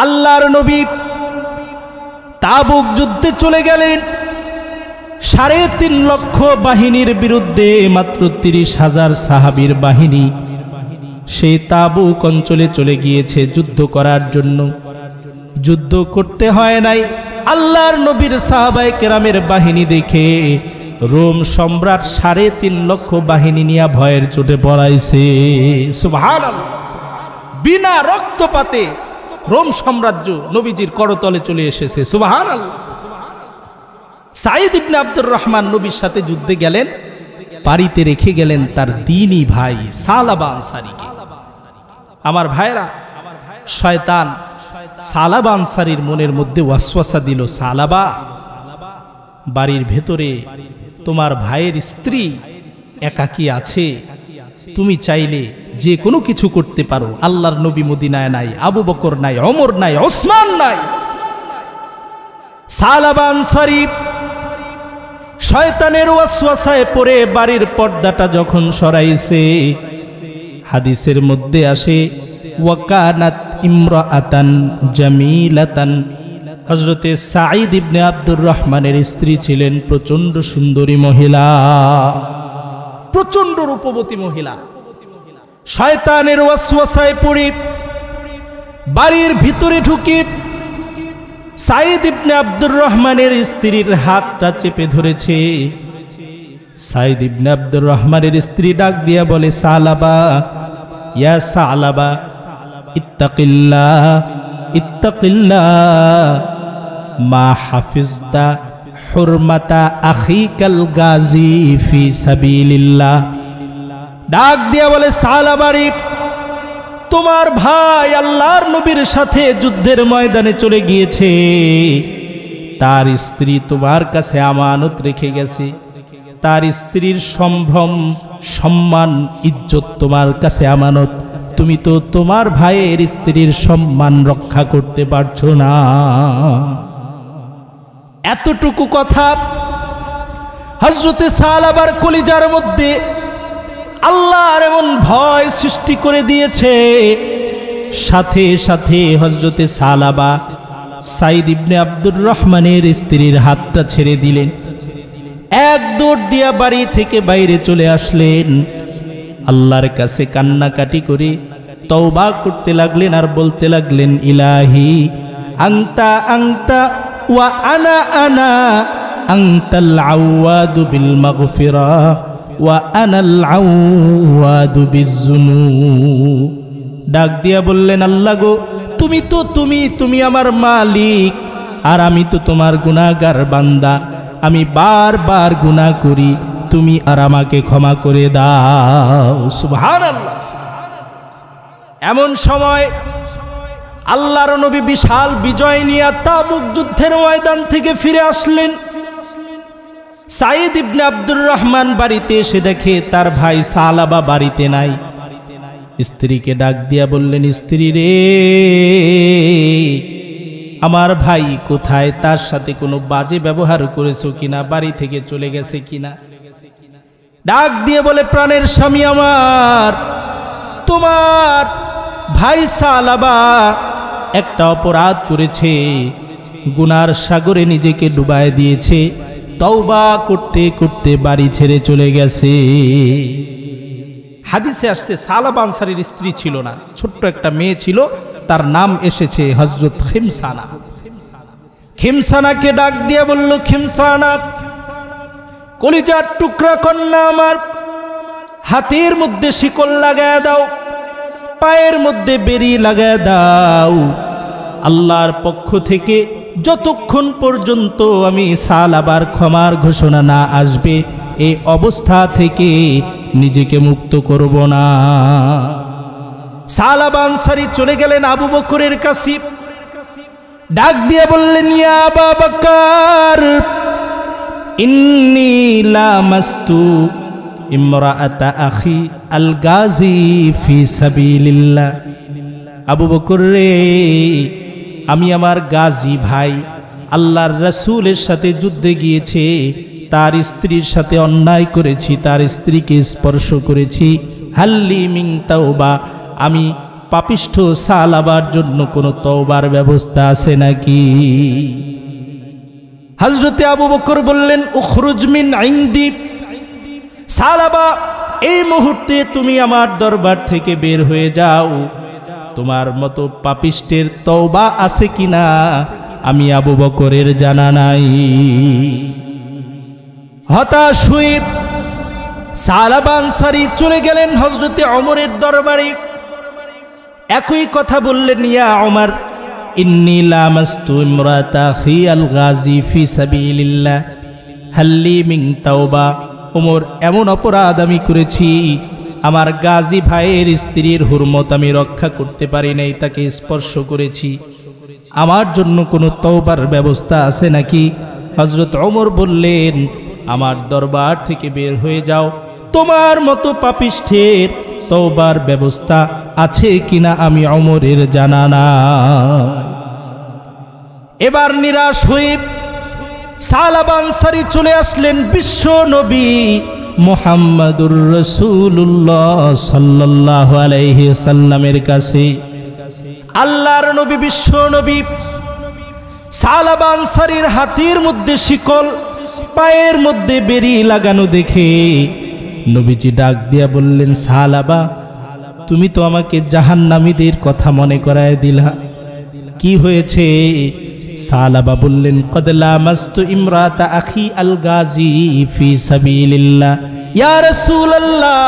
আল্লাহর নবী তাবুক যুদ্ধে চলে গেলেন। 3.5 লক্ষ বাহিনীর বিরুদ্ধে মাত্র 30,000 সাহাবীর বাহিনী সেই তাবুক অঞ্চলে চলে গিয়েছে যুদ্ধ করার জন্য। যুদ্ধ করতে হয় নাই। আল্লাহর নবীর সাহাবায়ে কেরামের বাহিনী দেখে রোম সম্রাট 3.5 লক্ষ বাহিনী নিয়ে ভয়ের চোটে পড়াইছে। সুবহানাল্লাহ। বিনা রক্তপাতে রোম সাম্রাজ্য নবীজির করতলে চলে এসেছে। সুবহানাল্লাহ। সাঈদ ইবনে আব্দুর রহমান নবীর সাথে যুদ্ধে গেলেন, বাড়িতে রেখে গেলেন তার দ্বীনি ভাই সালাবা আনসারীকে। আমার ভাইরা, শয়তান সালাবা আনসারীর মনের মধ্যে ওয়াসওয়াসা দিল, সালাবা, বাড়ির ভেতরে তোমার ভাইয়ের স্ত্রী একাকী আছে, তুমি চাইলে যে কোনো কিছু করতে পারো। আল্লাহর নবী মদিনায় নাই, আবু বকর নাই, ওমর নাই, ওসমান নাই। সালাবা আনসারী শয়তানের ওয়াসওয়াসায় পড়ে বাড়ির পর্দাটা যখন সরাইছে, হাদিসের মধ্যে আসে ওয়াকানাত ইমরাআতান জামিলাতান। হযরতে সাঈদ ইবনে আব্দুর রহমানের স্ত্রী ছিলেন প্রচন্ড সুন্দরী মহিলা, প্রচন্ড রূপবতী মহিলা। শয়তানের ওয়াসওয়াসায় পড়ে বাড়ির ভিতরে ঢুকে সাঈদ ইবনে আব্দুর রহমানের স্ত্রীর হাতটা চেপে ধরেছে। সাঈদ ইবনে আব্দুর রহমানের স্ত্রী ডাক দিয়া বলে, সালাবা, ইয়া সালাবা, ইত্তাকিল্লাহ, ইত্তাকিল্লাহ, মা হাফিজতা হুরমাতা আখিকাল গাজী ফি সাবিলিল্লাহ। ডাক দিয়া বলে, সালাবারি, তোমার ভাই আল্লাহর নবীর সাথে যুদ্ধের ময়দানে চলে গিয়েছে, তার স্ত্রী তোমার কাছে আমানত রেখে গেছে, তার স্ত্রীর সম্ভ্রম, সম্মান, ইজ্জত তোমার কাছে আমানত। তুমি তো তোমার ভাইয়ের স্ত্রীর সম্মান রক্ষা করতে পারছো না। এতটুকু কথা হযরতে সালাবার কলিজার মধ্যে আল্লাহর এমন ভয় সৃষ্টি করে দিয়েছে। সাথে সাথে হযরতে সালাবা সাঈদ ইবনে আব্দুর রহমানের স্ত্রীর হাতটা ছেড়ে দিলেন, এক দৌড় দিয়া বাড়ি থেকে বাইরে চলে আসলেন। আল্লাহর কাছে কান্নাকাটি করে তওবা করতে লাগলেন আর বলতে লাগলেন, ইলাহি আনতা আনতা ওয়া আনা আনা, আনতাল আওয়াদু বিল মাগফিরা ওয়া আনাল আওয়াদু বিজ্জুনুব। ডাক দিয়া বললেন, আল্লাহ গো, তুমি তো তুমি আমার মালিক, আর আমি তো তোমার গুনাহগার বান্দা, আমি বারবার গুনাহ করি, তুমি আর আমাকে ক্ষমা করে দাও। সুবহানাল্লাহ। এমন সময় আল্লাহর নবী বিশাল বিজয় নিয়ে তাবুক যুদ্ধের ময়দান থেকে ফিরে আসলেন। সাঈদ ইবনে আব্দুর রহমান বাড়িতে এসে দেখে তার ভাই সালাবা বাড়িতে নাই। স্ত্রীকে ডাক দিয়া বললেন, স্ত্রী রে, আমার ভাই কোথায়? তার সাথে কোনো বাজে ব্যবহার করেছো কিনা? বাড়ি থেকে চলে গেছে কিনা? ডাক দিয়ে বলে, প্রাণের স্বামী আমার, তোমার ভাই সালাবা একটা অপরাধ করেছে, গুনার সাগরে নিজেকে ডুবায় দিয়েছে, তওবা করতে করতে বাড়ি ছেড়ে চলে গেছে। হাদিসে আসছে সালাবা আনসারীর স্ত্রী ছিল না, ছোট্ট একটা মেয়ে ছিল, তার নাম এসেছে হযরত খিমসানা। খিমসানাকে ডাক দিয়ে বলল, খিমসানা, কলিজার টুকরা কন্যা আমার, হাতের মধ্যে শিকল লাগায় দাও, পায়ের মধ্যে বেড়ি লাগায় দাও। আল্লাহর পক্ষ থেকে যতক্ষণ পর্যন্ত আমি সালাবার ক্ষমার ঘোষণা না আসবে, এই অবস্থা থেকে নিজেকে মুক্ত করব না। সালাবা আনসারী চলে গেলেন আবু বকরের কাছে, ডাক দিয়ে বললেন, ইয়া আবু বকর, ইন্নী লামাস্তু ইমরাআতা আখি আল গাজী ফি সাবিলিল্লাহ। আবু বকর রে, আমি আমার গাজী ভাই আল্লাহর রাসূলের সাথে যুদ্ধে গিয়েছে, তার স্ত্রীর সাথে অন্যায় করেছি, তার স্ত্রীকে স্পর্শ করেছি। হাল্লি মিন তাওবা, আমি পাপিষ্ঠ সালাবার জন্য কোনো তওবার ব্যবস্থা আছে নাকি? হযরতে আবু বকর বললেন, উখরুজ মিন ইনদি, সালাবা এই মুহূর্তে তুমি আমার দরবার থেকে বের হয়ে যাও। তোমার মতো পাপিষ্টের তওবা আছে কিনা আমি আবু বকরের জানা নাই। হতাশ হয়ে সালাবা আনসারী চলে গেলেন হযরতে ওমরের দরবারে। একই কথা বললেন, ইয়া ওমর, ইন্নী লামাস্তু ইমরাতা আখিয়াল গাজী ফি সাবিলিল্লাহ হাল্লি মিন তাওবা। ওমর, এমন অপরাধ আমি করেছি, আমার গাজী ভাইয়ের স্ত্রীর হুরমত আমি রক্ষা করতে পারি নাই, তাকে স্পর্শ করেছি, আমার জন্য কোনো তওবার ব্যবস্থা আছে নাকি? হযরত ওমর বললেন, আমার দরবার থেকে বের হয়ে যাও, তোমার মতো পাপিষ্ঠের তওবার ব্যবস্থা আছে কিনা আমি ওমরের জানা নাই। এবার নিরাশ হয়ে সালাবা আনসারী চলে আসলেন বিশ্ব নবী মুহাম্মাদুর রাসূলুল্লাহ সাল্লাল্লাহু আলাইহি সাল্লামের কাছে। আল্লাহর নবী বিশ্ব নবী সালাবা আনসারীর হাতের মধ্যে শিকল, পায়ের মধ্যে বেড়ি লাগানো দেখে নবীজি ডাক দিয়া বললেন, সালাবা, তুমি তো আমাকে জাহান্নামীদের কথা মনে করায় দিলা, কি হয়েছে? সালাবা বললেন, কদ লামাস্তু ইমরাতা আখি আল গাজী ফি সাবিলিল্লাহ ইয়া রাসূলুল্লাহ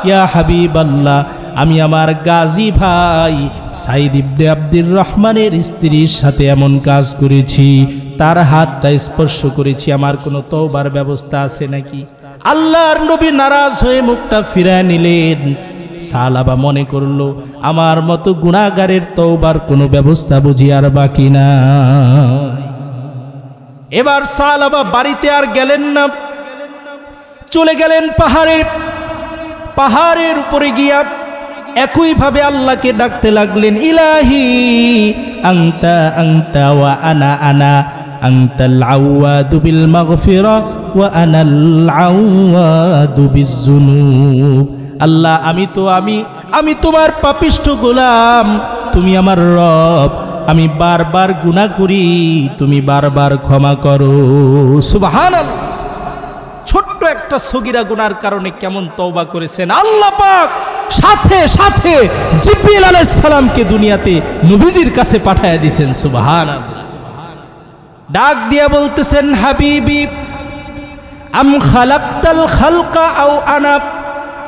ইয়া হাবিবাল্লাহ, আমি আমার গাজী ভাই সাইদ ইবনে আব্দুর রহমানের স্ত্রীর সাথে এমন কাজ করেছি, তার হাতটা স্পর্শ করেছি, আমার কোনো তওবার ব্যবস্থা আছে নাকি? আল্লাহর নবী নারাজ হয়ে মুখটা ফিরায় নিলেন। সালাবা মনে করলো, আমার মতো গুনাহগারের তওবার কোনো ব্যবস্থা বুঝি আর বাকি নাই। এবার সালাবা বাড়িতে আর গেলেন না, চলে গেলেন পাহাড়ে। পাহাড়ের উপরে গিয়া একইভাবে আল্লাহকে ডাকতে লাগলেন, ইলাহি আনতা আনতা ওয়া আনা আনা, আনতাল আওয়াদু বিল মাগফিরা ওয়া আনাল আওয়াদু বিজ্জুনুব। আল্লাহ, আমি তোমার পাপিষ্ঠ গোলাম, তুমি আমার রব, আমি বারবার গুনাহ করি, তুমি বারবার ক্ষমা করো। সুবহানাল্লাহ। ছোট্ট একটা সগীরা গুনার কারণে কেমন তওবা করেছেন আল্লাহ পাক, সাথে সাথে জিবরিল আলাইহিস সালামকে দুনিয়াতে নবীজির কাছে পাঠায়া দিয়েছেন। সুবহানাল্লাহ। ডাক দিয়া বলতেছেন, হাবিবি আম খালাকতাল খালকা আও আনা।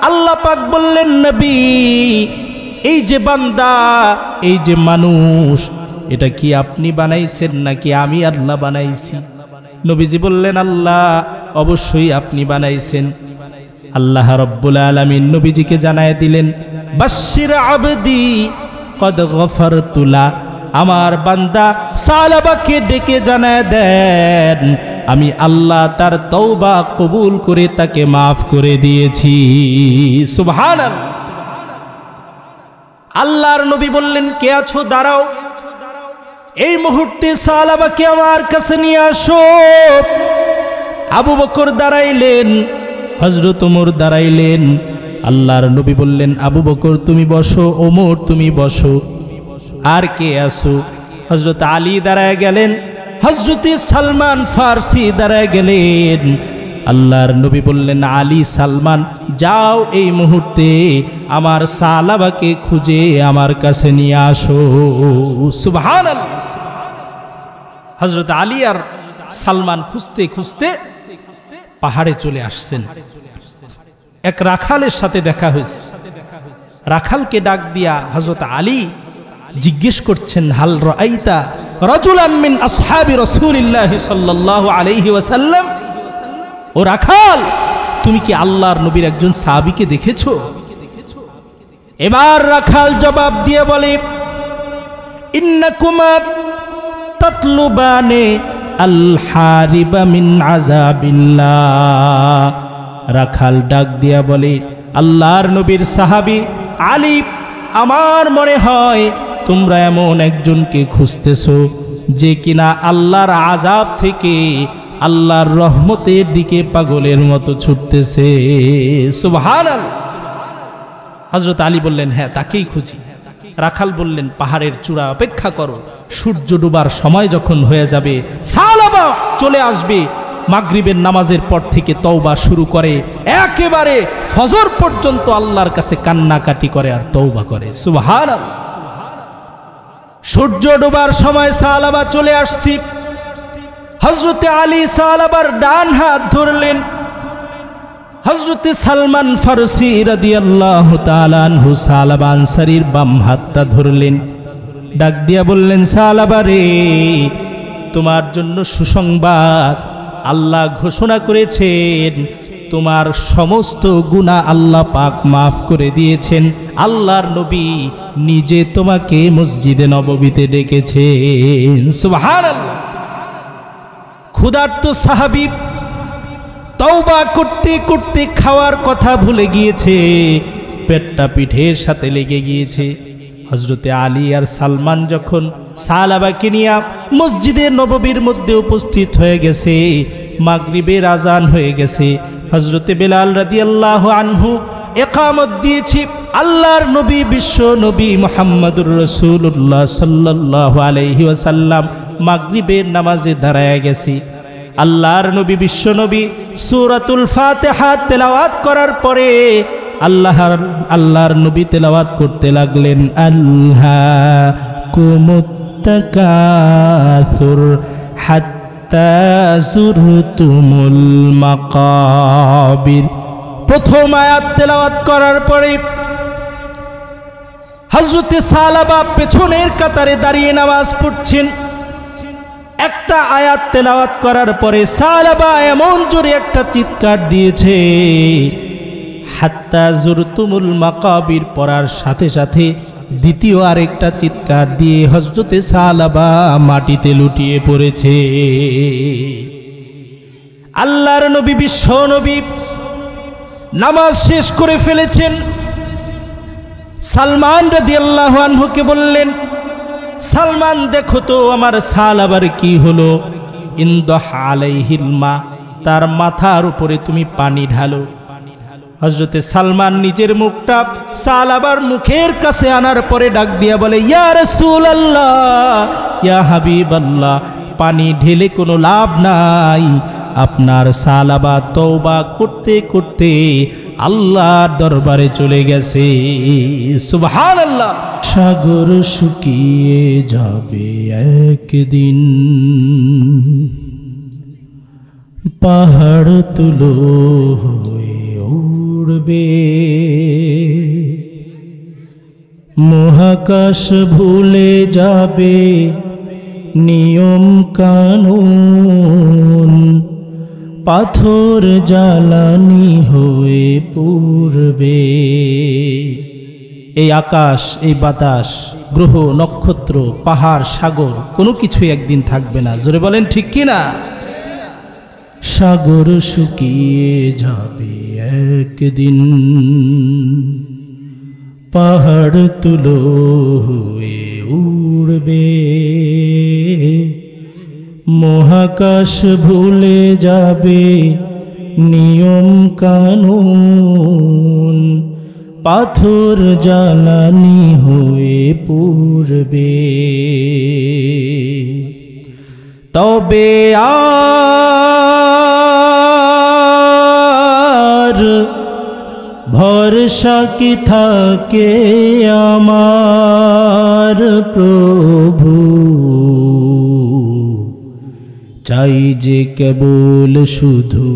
আল্লাহ পাক বললেন, নবী, এই যে বান্দা, এই যে মানুষ, এটা কি আপনি বানাইছেন নাকি আমি আল্লাহ বানাইছি? নবীজি বললেন, আল্লাহ অবশ্যই আপনি বানাইছেন। আল্লাহ রাব্বুল আলামিন নবীজিকে জানায় দিলেন, বাশশির আবদি কদ গফারতু লা, আমার বান্দা সালাবাকে ডেকে জানায় দেন, আমি আল্লাহ তার তওবা কবুল করে তাকে মাফ করে দিয়েছি। সুবহানাল্লাহ। আল্লাহর নবী বললেন, কে আছো? দাঁড়াও, এই মুহূর্তে সালাবাকে আমার কাছে নিয়ে আসো। আবু বকর দাঁড়াইলেন, হযরত ওমর দাঁড়াইলেন। আল্লাহর নবী বললেন, আবু বকর তুমি বসো, ওমর তুমি বসো। আর কে আসো? হযরত আলী দাঁড়ায় গেলেন, হযরত সালমান ফারসি দাঁড়ায় গেলেন। আল্লাহর নবী বললেন, আলী, সালমান, যাও এই মুহূর্তে আমার সালাবাকে খুঁজে আমার কাছে নিয়ে আসো। সুবহানাল্লাহ। হযরত আলী আর সালমান খুঁজতে খুঁজতে পাহাড়ে চলে আসছেন। এক রাখালের সাথে দেখা হয়েছে। রাখালকে ডাক দিয়া হযরত আলী জিজ্ঞেস করছেন, হাল রাআইতা রাজুলাম মিন আসহাবি রাসূলিল্লাহি সাল্লাল্লাহু আলাইহি ওয়াসাল্লাম। ও রাখাল, তুমি কি আল্লাহর নবীর একজন সাহাবীকে দেখেছো? এবার রাখাল জবাব দিয়ে বলে, ইন্নাকুমা তাতলুবানে আল হারিবা মিন আযাবিল্লাহ। রাখাল ডাক দিয়া বলে, আল্লাহর নবীর সাহাবী আলী, আমার মনে হয় তোমরা এমন একজনকে খুঁজতেছো যে কিনা আল্লাহর আযাব থেকে আল্লাহর রহমতের দিকে পাগলের মতো ছুটতেছে। সুবহানাল্লাহ। হযরত আলী বললেন, হ্যাঁ, তাকেই খুঁজি। রাখাল বললেন, পাহাড়ের চূড়া অপেক্ষা করো, সূর্য ডুবার সময় যখন হয়ে যাবে সালাবা চলে আসবে। মাগরিবের নামাজের পর থেকে তওবা শুরু করে, একেবারে ফজর পর্যন্ত আল্লাহর কাছে কান্নাকাটি করে আর তওবা করে। সুবহানাল্লাহ। সূর্য ডুবার সময় সালাবা চলে আসছি। হযরতে আলী সালাবার ডান হাত ধরলেন, হযরতে সালমান ফারসি রাদিয়াল্লাহু তাআলা আনহু সালাবা আনসারীর বাম হাতটা ধরলেন, ডাক দিয়া বললেন, সালাবা রে, তোমার জন্য সুসংবাদ, আল্লাহ ঘোষণা করেছেন তোমার সমস্ত গুনাহ আল্লাহ পাক মাফ করে দিয়েছেন। আল্লাহর নবী নিজে তোমাকে মসজিদে নববীতে ডেকেছেন। সুবহানাল্লাহ। ক্ষুধার্ত সাহাবী তওবা করতে করতে খাওয়ার কথা ভুলে গিয়েছে, পেটটা পিঠের সাথে লেগে গিয়েছে। হযরতে আলী আর সালমান যখন সালাবাকে নিয়ে মসজিদে নববীর মধ্যে উপস্থিত হয়ে গেছে, মাগরিবের আজান হয়ে গেছে। হযরতে বেলাল রাদিয়াল্লাহু আনহু ইকামত দিয়েছে। আল্লাহর নবী, বিশ্ব নবী মুহাম্মদুর রাসূলুল্লাহ সাল্লাল্লাহু আলাইহি ওয়াসাল্লাম মাগরিবের নামাজে দাঁড়ায় গেছে। আল্লাহর নবী, বিশ্ব নবী সূরাতুল ফাতিহা তেলাওয়াত করার পরে আল্লাহর নবী তেলাওয়াত করতে লাগলেন, আল্লাহকুমুত তাকাসুর হাত্তা যুরতুমুল মাকাবির। প্রথম আয়াত তেলাওয়াত করার পরে হযরতে সালাবা পেছনের কাতারে দাঁড়িয়ে নামাজ পড়ছেন। একটা আয়াত তেলাওয়াত করার পরে সালাবা এমন জোরে একটা চিৎকার দিয়েছে, হাত্তা যুরতুমুল মাকাবির পড়ার সাথে সাথে দ্বিতীয় আরেকটা চিৎকার দিয়ে হযরতে সালাবা মাটিতে লুটিয়ে পড়েছে। আল্লাহর নবী, বিশ্ব নবী নামাজ শেষ করে ফেলেছেন। সালমান রাদিয়াল্লাহু আনহুকে বললেন, সালমান দেখো তো আমার সালাবার কি হলো। ইনদাহ আলাইহিল মা, তার মাথার উপরে তুমি পানি ঢালো। হযরতে সালমান নিজের মুখটা সালাবার মুখের কাছে আনার পরে ডাক দিয়া বলে, ইয়া রাসূলুল্লাহ, ইয়া হাবিবাল্লাহ, পানি ঢেলে কোনো লাভ নাই। আপনার সালাবা তওবা করতে করতে আল্লাহর দরবারে চলে গেছে। সুবহানাল্লাহ। সাগর শুকিয়ে যাবে একদিন, পাহাড় তুলো হয়ে উড়বে, মহাকাশ ভুলে যাবে নিয়ম কানুন, পাথর জ্বালানি হয়ে পুড়বে। এই আকাশ, এই বাতাস, গ্রহ, নক্ষত্র, পাহাড়, সাগর কোনো কিছুই একদিন থাকবে না। জোরে বলেন ঠিক কি না? সাগর শুকিয়ে যাবে একদিন, পাহাড় তুলো হয়ে উড়বে, মহাকাশ ভুলে যাবে নিয়ম কানুন, পাথর জ্বালানি হয়ে পুড়বে। তবে আর ভরসা কি থাকে আমার প্রভু, চাই যে কেবল শুধু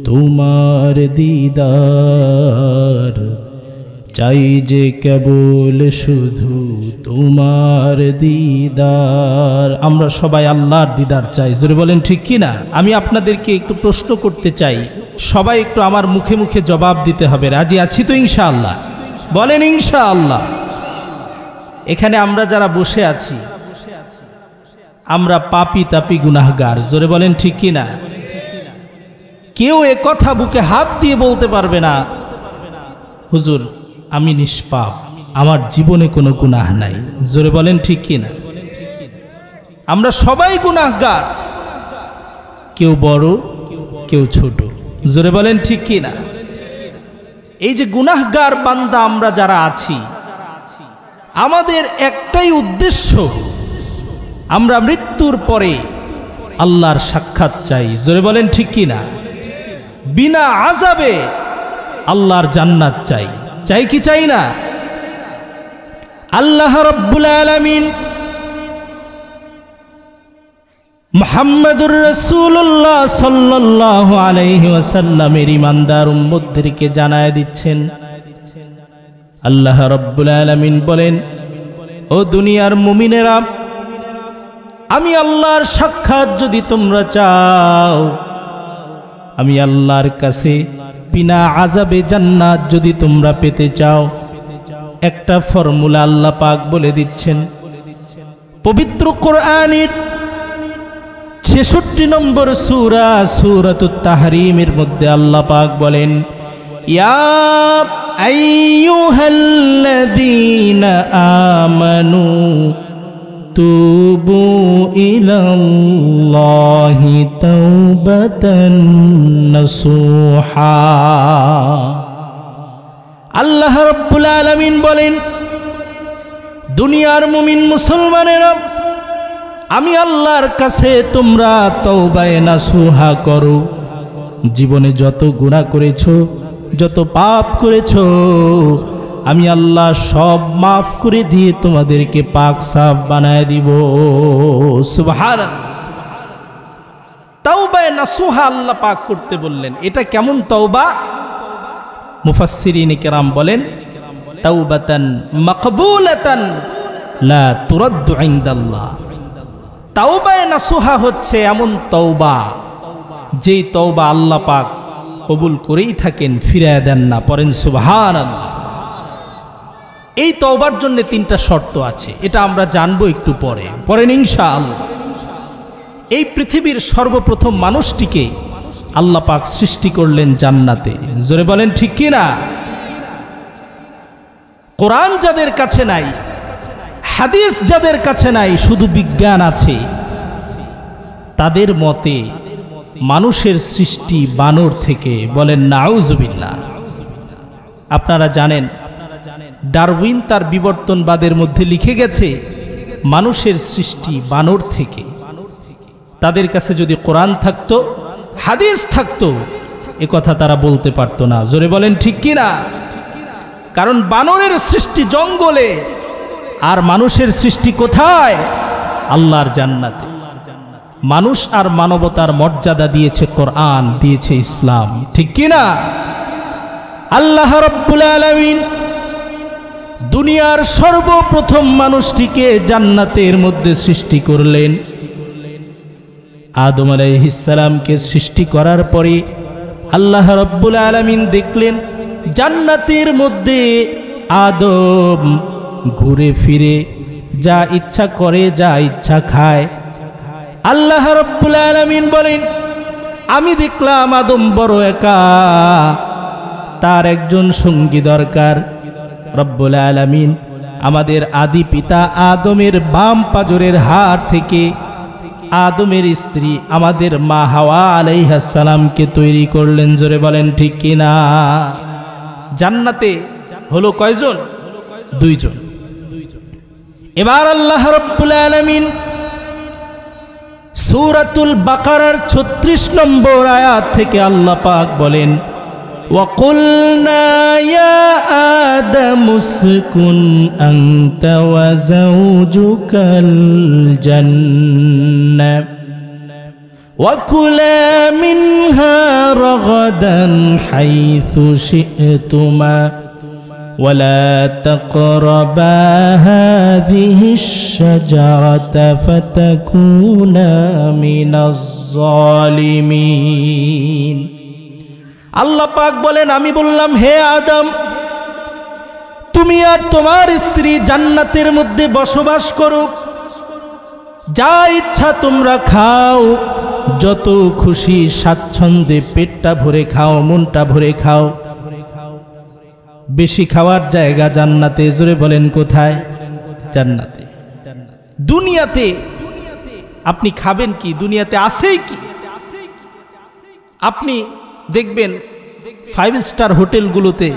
তোমার দিদার, চাই যে কেবল শুধু তোমার দিদার। আমরা সবাই আল্লাহর দিদার চাই। জোরে বলেন ঠিক কি না? আমি আপনাদেরকে একটু প্রশ্ন করতে চাই, সবাই একটু আমার মুখে মুখে জবাব দিতে হবে। রাজি আছি তো ইনশাআল্লাহ? বলেন ইনশাআল্লাহ। এখানে আমরা যারা বসে আছি, আমরা পাপী তাপী গুনাহগার। জোরে বলেন ঠিক কি না? কেউ এ কথা বুকে হাত দিয়ে বলতে পারবে না, হুজুর আমি নিষ্পাপ, আমার জীবনে কোনো গুনাহ নাই। জোরে বলেন ঠিক কি না? আমরা সবাই গুনাহগার, কেউ বড় কেউ ছোট। জোরে বলেন ঠিক কি না? এই যে গুনাহগার বান্দা আমরা যারা আছি, আমাদের একটাই উদ্দেশ্য, আমরা মৃত্যুর পরে আল্লাহর সাক্ষাৎ চাই। জোরে বলেন ঠিক কি না? বিনা আযাবে আল্লাহর জান্নাত চাই, চাই কি চাই না? আল্লাহ রাব্বুল আলামিন মুহাম্মদুর রাসূলুল্লাহ সাল্লাল্লাহু আলাইহি ওয়াসাল্লামের ঈমানদার উম্মতদেরকে জানায় দিচ্ছেন, আল্লাহ রাব্বুল আলামিন বলেন, ও দুনিয়ার মুমিনেরা, আমি আল্লাহর সাক্ষাৎ যদি তোমরা চাও, আমি আল্লাহর কাছে বিনা আযাবে জান্নাত যদি তোমরা পেতে চাও, একটা ফর্মুলা আল্লাহ পাক বলে দিচ্ছেন। পবিত্র কোরআনের 66 নম্বর সূরা সূরাতুত তাহরীমের মধ্যে আল্লাহ পাক বলেন, ইয়া আইয়ুহাল্লাযীনা আমানু তুবু ইলাল্লাহি তাওবাতান নাসুহা। আল্লাহ রাব্বুল আলামিন বলেন, দুনিয়ার মুমিন মুসলমানেরা, আমি আল্লাহর কাছে তোমরা তওবায়ে নাসুহা করো। জীবনে যত গুনাহ করেছো, যত পাপ করেছো, আমি আল্লাহ সব মাফ করে দিয়ে তোমাদেরকে পাক সাফ বানায় দিব। সুবহানাল্লাহ। তাওবায়ে নাসুহা আল্লাহ পাক করতে বললেন। এটা কেমন তওবা? মুফাসসিরিনে কেরাম বলেন, তাওবাতান মাকবুলাতান লা তুরাদ্দু ইনদাল্লাহ। তাওবায়ে নাসুহা হচ্ছে এমন তওবা, যেই তওবা আল্লাহ পাক কবুল করেই থাকেন, ফিরায় দেন না। পড়েন সুবহানাল্লাহ। এই তওবার জন্য 3টা শর্ত আছে, এটা আমরা জানবো একটু পরে। পড়েন ইনশাআল্লাহ। এই পৃথিবীর সর্বপ্রথম মানুষটিকে আল্লাহ পাক সৃষ্টি করলেন জান্নাতে। জোরে বলেন ঠিক কি না? কোরআন যাদের কাছে নাই, হাদিস যাদের কাছে নাই, শুধু বিজ্ঞান আছে, তাদের মতে মানুষের সৃষ্টি বানর থেকে। বলেন নাউজুবিল্লাহ। আপনারা জানেন, ডারউইন তার বিবর্তনবাদের মধ্যে লিখে গেছে মানুষের সৃষ্টি বানর থেকে। তাদের কাছে যদি কোরআন থাকতো, হাদিস থাকতো, এ কথা তারা বলতে পারতো না। জোরে বলেন ঠিক কি না? কারণ বানরের সৃষ্টি জঙ্গলে, আর মানুষের সৃষ্টি কোথায়? আল্লাহর জান্নাতে। মানুষ আর মানবতার মর্যাদা দিয়েছে কোরআন, দিয়েছে ইসলাম, ঠিক কি না? আল্লাহ রাব্বুল আলামিন দুনিয়ার সর্বপ্রথম মানুষটিকে জান্নাতের মধ্যে সৃষ্টি করলেন। আদম আলাইহিস সালামকে সৃষ্টি করার পরে আল্লাহ রাব্বুল আলামিন দেখলেন জান্নাতের মধ্যে আদম ঘুরে ফিরে যা ইচ্ছা করে, যা ইচ্ছা খায়। আল্লাহ রাব্বুল আলামিন বলেন, আমি দেখলাম আদম বড় একা, তার একজন সঙ্গী দরকার। রব্বুল আলামিন আমাদের আদি পিতা আদমের বাম পাজরের হাড় থেকে আদমের স্ত্রী আমাদের মা হাওয়া আলাইহিস সালামকে তৈরি করলেন। জোরে বলেন ঠিক কিনা? জান্নাতে হলো কয়জন? 2 জন। এবার আল্লাহ রাব্বুল আলামিন সূরাতুল বাকারার 36 নম্বর আয়াত থেকে আল্লাহ পাক বলেন, وَقُلْنَا يَا آدَمُ اسْكُنْ أَنْتَ وَزَوْجُكَ الْجَنَّةَ وَكُلَا مِنْهَا رَغَدًا حَيْثُ شِئْتُمَا وَلَا تَقْرَبَا هَذِهِ الشَّجَرَةَ فَتَكُونَا مِنَ الظَّالِمِينَ। আল্লাহ পাক বলেন, আমি বললাম, হে আদম, তুমি আর তোমার স্ত্রী জান্নাতের মধ্যে বসবাস করো, যা ইচ্ছা তোমরা খাও, যত খুশি স্বাচ্ছন্দ্যে পেটটা ভরে খাও, মনটা ভরে খাও। বেশি খাওয়ার জায়গা জান্নাতে। জোরে বলেন কোথায়? জান্নাতে। দুনিয়াতে আপনি খাবেন কি? দুনিয়াতে আছেই কি? আপনি দেখবেন 5 স্টার হোটেলগুলোতে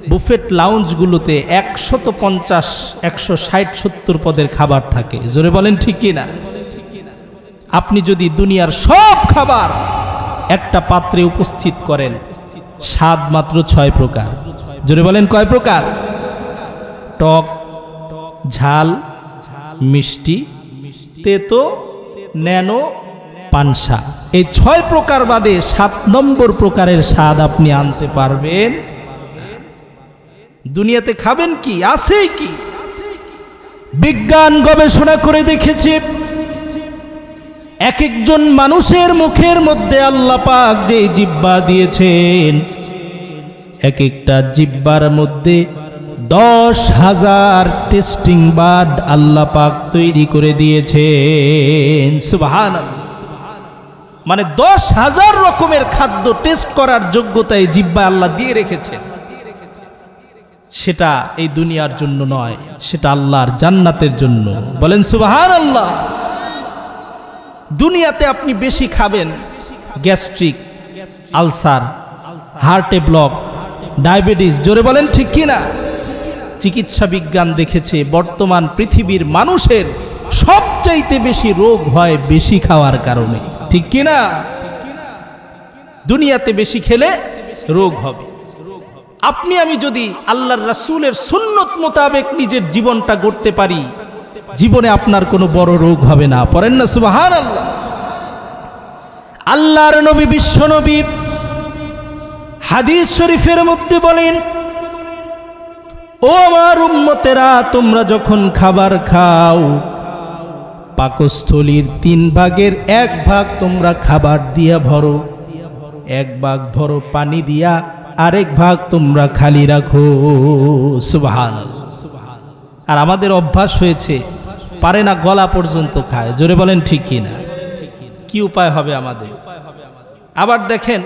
বুফেট লাউঞ্জগুলোতে 150, 160, 70 পদের খাবার থাকে। জোরে বলেন ঠিক কি না? আপনি যদি দুনিয়ার সব খাবার একটা পাত্রে উপস্থিত করেন, স্বাদ মাত্র 6 প্রকার। জোরে বলেন কয় প্রকার? টক, ঝাল, মিষ্টি, তেতো, ন্যানো, পানসা। এই 6 প্রকার বাদে 7 নম্বর প্রকারের স্বাদ আপনি আনতে পারবেন? দুনিয়াতে খাবেন কি? আছে কি? বিজ্ঞান গবেষণা করে দেখেছে, এক একজন মানুষের মুখের মধ্যে আল্লাহ পাক যে জিহ্বা দিয়েছেন, এক একটা জিহ্বার মধ্যে 10,000 টেস্টিং বাড আল্লাহ পাক তৈরি করে দিয়েছেন। সুবহানাল্লাহ। মানে 10,000 রকমের খাদ্য টেস্ট করার যোগ্যতা এই জিহ্বা আল্লাহ দিয়ে রেখেছেন। সেটা এই দুনিয়ার জন্য নয়, সেটা আল্লাহর জান্নাতের জন্য। বলেন সুবহানাল্লাহ। দুনিয়াতে আপনি বেশি খাবেন, গ্যাস্ট্রিক, আলসার, হার্টে ব্লক, ডায়াবেটিস। জোরে বলেন ঠিক কি না? চিকিৎসা বিজ্ঞান দেখেছে বর্তমান পৃথিবীর মানুষের সবচাইতে বেশি রোগ হয় বেশি খাওয়ার কারণে। ঠিক কি না? দুনিয়াতে বেশি খেলে রোগ হবে। আপনি আমি যদি আল্লাহর রাসূলের সুন্নত মোতাবেক নিজের জীবনটা গড়তে পারি, জীবনে আপনার কোনো বড় রোগ হবে না। পড়েন না সুবহানাল্লাহ। আল্লাহর নবী, বিশ্ব নবী হাদিস শরীফের মধ্যে বলেন, ও আমার উম্মতেরা, তোমরা যখন খাবার খাও, পাকস্থলীর 3 ভাগের 1 ভাগ তোমরা খাবার দিয়া ভরো, 1 ভাগ ভরো পানি দিয়া, আরেক ভাগ তোমরা খালি রাখো। সুবহানাল্লাহ। আর আমাদের অভ্যাস হয়েছে, পারে না গলা পর্যন্ত খায়। জোরে বলেন ঠিক কি না? কি উপায় হবে আমাদের? আবার দেখেন,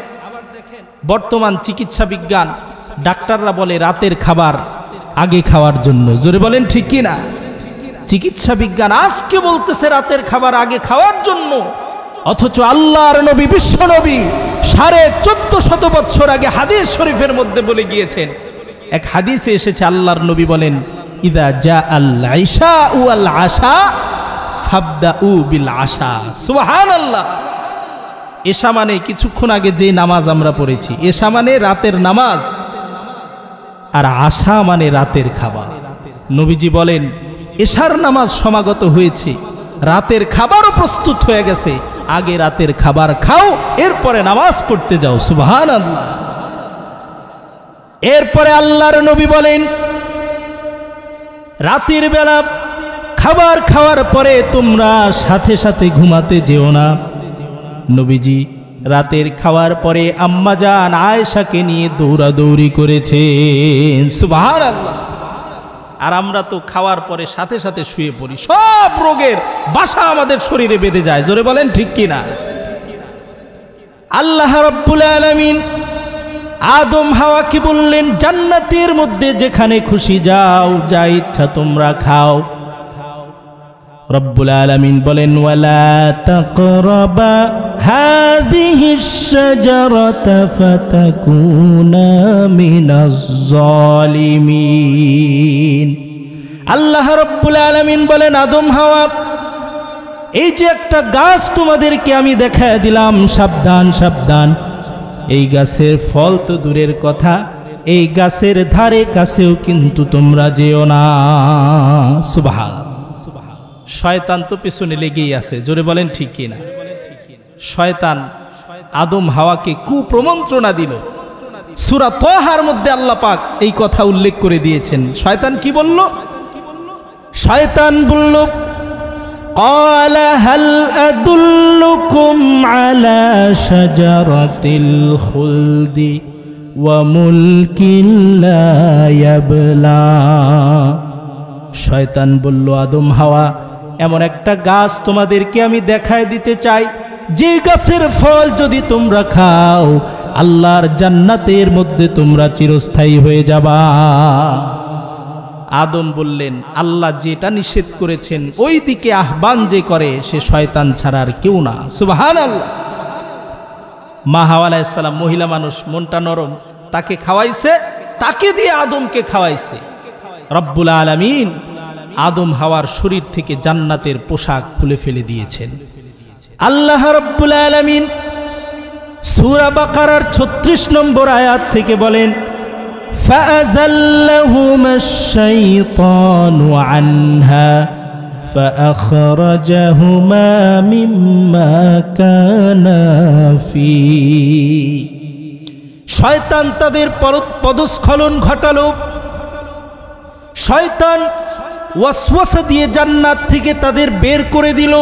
বর্তমান চিকিৎসা বিজ্ঞান, ডাক্তাররা বলে রাতের খাবার আগে খাওয়ার জন্য। জোরে বলেন ঠিক কি না? চিকিৎসা বিজ্ঞান আজকে বলতেছে রাতের খাবার আগে খাওয়ার জন্য, অথচ আল্লাহর নবী, বিশ্ব নবী 1450 বছর আগে হাদিস শরীফের মধ্যে বলে গিয়েছেন। এক হাদিসে এসেছে, আল্লাহর নবী বলেন, ইদা জা আল ইশা ওয়াল আশা ফাবদাউ বিল আশা। সুবহানাল্লাহ। এশা মানে কিছুক্ষণ আগে যে নামাজ আমরা পড়েছি, এশা মানে রাতের নামাজ, আর আশা মানে রাতের খাবার। নবীজি বলেন, এশার নামাজ সমাগত হয়েছে, রাতের খাবারও প্রস্তুত হয়ে গেছে, আগে রাতের খাবার খাও, এরপরে নামাজ পড়তে যাও। সুবহানাল্লাহ। এরপরে আল্লাহর নবী বলেন, রাতের বেলা খাবার খাওয়ার পরে তোমরা সাথে সাথে ঘুমাতে যেও না। নবীজি রাতের খাওয়ার পরে আম্মাজান আয়েশাকে নিয়ে দৌড়াদৌড়ি করেছেন। সুবহানাল্লাহ। আর আমরা তো খাওয়ার পরে সাথে সাথে শুয়ে পড়ি, সব রোগের বাসা আমাদের শরীরে বেঁধে যায়। জোরে বলেন ঠিক কি না? আল্লাহ রাব্বুল আলামিন আদম হাওয়াকে বললেন, জান্নাতের মধ্যে যেখানে খুশি যাও, যা ইচ্ছা তোমরা খাও। রব্বুল আলামিন বলেন, ওয়ালা তাকরাবা হাযিহিশ শাজারাতা ফাতাকুনা মিনাজ জালিমিন। আল্লাহ রব্বুল আলামিন বলেন, আদম হাওয়া, এই যে একটা গাছ তোমাদেরকে আমি দেখায় দিলাম, সাবধান সাবধান, এই গাছের ফল তো দূরের কথা, এই গাছের ধারে কাছেও কিন্তু তোমরা যেও না। সুবহানাল্লাহ। শয়তান তো পিছনে লেগেই আছে। জোরে বলেন ঠিক কি না? শয়তান আদম হাওয়াকে কুপ্রমন্ত্রণা দিল। সূরা তাহার মধ্যে আল্লাহ পাক এই কথা উল্লেখ করে দিয়েছেন। শয়তান কি বলল? শয়তান বলল, قال هل أدلكم على شجرة الخلد وملك لا يبلى। শয়তান বলল, আদম হাওয়া, এমন একটা গাছ তোমাদেরকে আমি দেখায় দিতে চাই, যে গাছের ফল যদি তোমরা খাও, আল্লাহর জান্নাতের মধ্যে তোমরা চিরস্থায়ী হয়ে যাবা। আদম বললেন, আল্লাহ যেটা নিষেধ করেছেন ওই দিকে আহ্বান যে করে সে শয়তান ছাড়া আর কেউ না। সুবহানাল্লাহ। মা হাওয়া আলাইহিস সালাম মহিলা মানুষ, মনটা নরম, তাকে খাওয়াইছে, তাকে দিয়ে আদমকে খাওয়াইছে। রব্বুল আলামিন আদম হাওয়ার শরীর থেকে জান্নাতের পোশাক খুলে ফেলে দিয়েছেন। আল্লাহ রব্বুল আলামিন সূরা বাকারার 36 নম্বর আয়াত থেকে বলেন, فأزلهما الشيطان عنها فأخرجهما مما كانا فيه। শয়তান তাদের পদস্খলন ঘটালো। শয়তান ওয়াসওয়াসা দিয়ে জান্নাত থেকে তাদের বের করে দিল।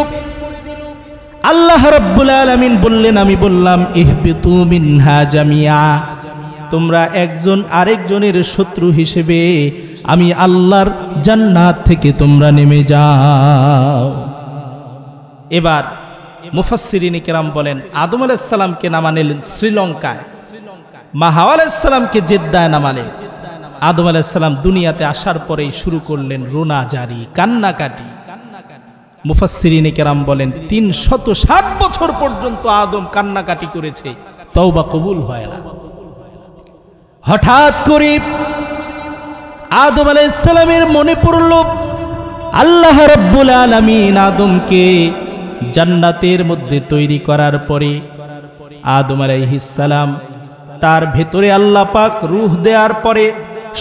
আল্লাহ রাব্বুল আলামিন বললেন, আমি বললাম ইহবিতু মিনহা জামিয়া, তোমরা একজন আরেকজনের শত্রু হিসেবে আমি আল্লাহর জান্নাত থেকে তোমরা নেমে যাও। এবার মুফাসসিরিনে কেরাম বলেন, আদম আলাইহিস সালামকে নামালেন শ্রীলঙ্কায়, মা হাওয়া আলাইহিস সালামকে জেদ্দায় নামালেন। আদম আলাইহিস সালাম দুনিয়াতে আসার পরেই শুরু করলেন রোনা জারি, কান্নাকাটি। মুফাসসিরিনে কেরাম বলেন 360 বছর পর্যন্ত আদম কান্নাকাটি করেছে, তওবা কবুল হয় না। হঠাৎ করে আদম আলাইহিস সালামের মনে পড়ল, আল্লাহ রাব্বুল আলামিন আদমকে জান্নাতের মধ্যে তৈরি করার পরে আদম আলাইহিস সালাম তার ভেতরে আল্লাহ পাক রূহ দেওয়ার পরে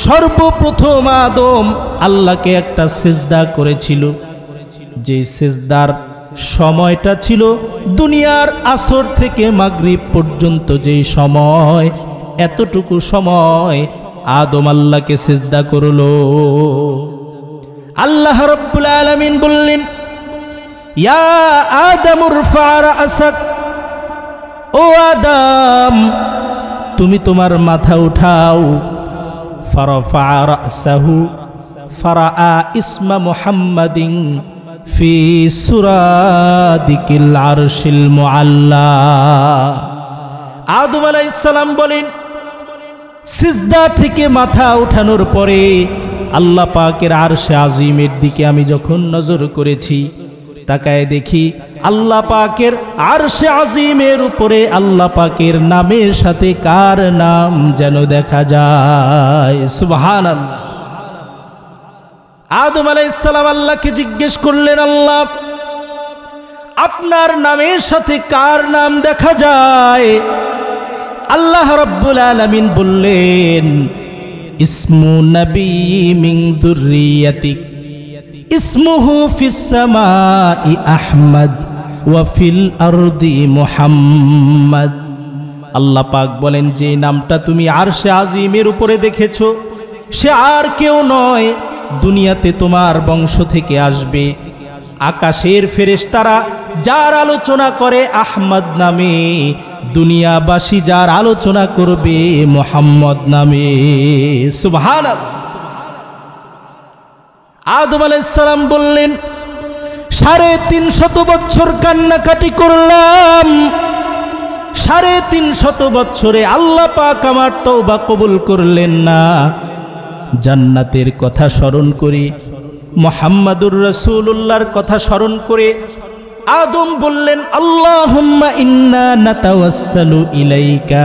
সর্বপ্রথম আদম আল্লাহকে একটা সিজদা করেছিল। যে সিজদার সময়টা ছিল দুনিয়ার আসর থেকে মাগরিব পর্যন্ত, যেই সময়, এতটুকু সময় আদম আল্লাহকে সিজদা করলো। আল্লাহ রাব্বুল আলামিন বললেন, ইয়া আদম উরফা রাসাক, ও আদম তুমি তোমার মাথা উঠাও। ফারফা রাসাহু ফারাআ ইসমা মুহাম্মাদিন ফি সুরাদিকিল আরশিল মুআল্লা। আদম আলাইহিস সালাম বলেন, সিজদা থেকে মাথা উঠানোর পরে আল্লাহ পাকের আরশে আজিমের দিকে আমি যখন নজর করেছি, তাকায় দেখি আল্লাহ পাকের আরশে আজিমের উপরে আল্লাহ পাকের নামের সাথে কার নাম যেন দেখা যায়। সুবহানাল্লাহ। আদম আলাইহিস সালাম আল্লাহকে জিজ্ঞেস করলেন, আল্লাহ আপনার নামের সাথে কার নাম দেখা যায়? আল্লাহ রাব্বুল আলামিন বললেন, ইসমু নবী মিন যুররিয়াতিক ইসমুহু ফিস সামাই আহমদ ওয়া ফিল আরদি মুহাম্মদ। আল্লাহ পাক বলেন, যে নামটা তুমি আরশে আজিমের উপরে দেখেছো সে আর কেউ নয়, দুনিয়াতে তোমার বংশ থেকে আসবে। আকাশের ফেরেশতারা যার আলোচনা করে আহমদ নামে, দুনিয়াবাসী যার আলোচনা করবে মুহাম্মদ নামে। সুবহানাল্লাহ। আদম আলাইহিস সালাম বললেন, 350 বছর কান্নাকাটি করলাম, 350 বছরে আল্লাহ পাক আমার তওবা কবুল করলেন না। জান্নাতের কথা স্মরণ করে, মুহাম্মাদুর রাসূলুল্লাহর কথা স্মরণ করে আদম বললেন, আল্লাহুম্মা ইন্না নাতাওয়াসসালু ইলাইকা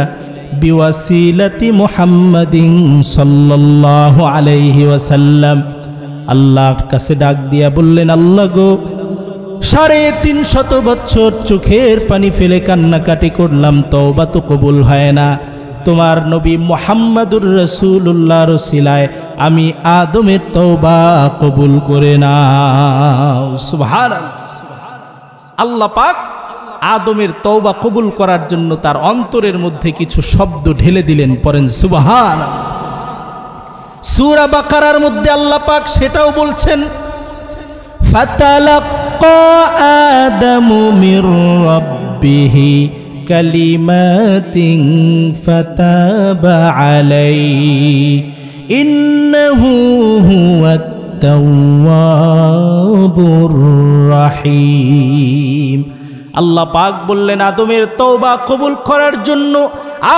বিওয়াসিলাতি মুহাম্মাদিন সাল্লাল্লাহু আলাইহি ওয়াসাল্লাম। আল্লাহর কাছে ডাক দিয়া বললেন, আল্লাহ গো, 350 বছর চোখের পানি ফেলে কান্নাকাটি করলাম, তওবা তো কবুল হয় না। তোমার নবী মুহাম্মাদুর রাসূলুল্লাহর ওসিলায় আমি আদমের তওবা কবুল করে নাও। সুবহানাল্লাহ। আল্লাহ পাক আদমের তওবা কবুল করার জন্য তার অন্তরের মধ্যে কিছু শব্দ ঢেলে দিলেন। পড়েন সুবহানাল্লাহ। সূরা বাকারার মধ্যে আল্লাহ পাক সেটাও বলছেন, ফাতালাক্কা আদামু মির রাব্বিহি কালিমাতিন ফাতাবা আলাইহি ইন্নাহু হুয়াত তাওয়াবুর রাহিম। আল্লাহ পাক বললেন, আদমের তওবা কবুল করার জন্য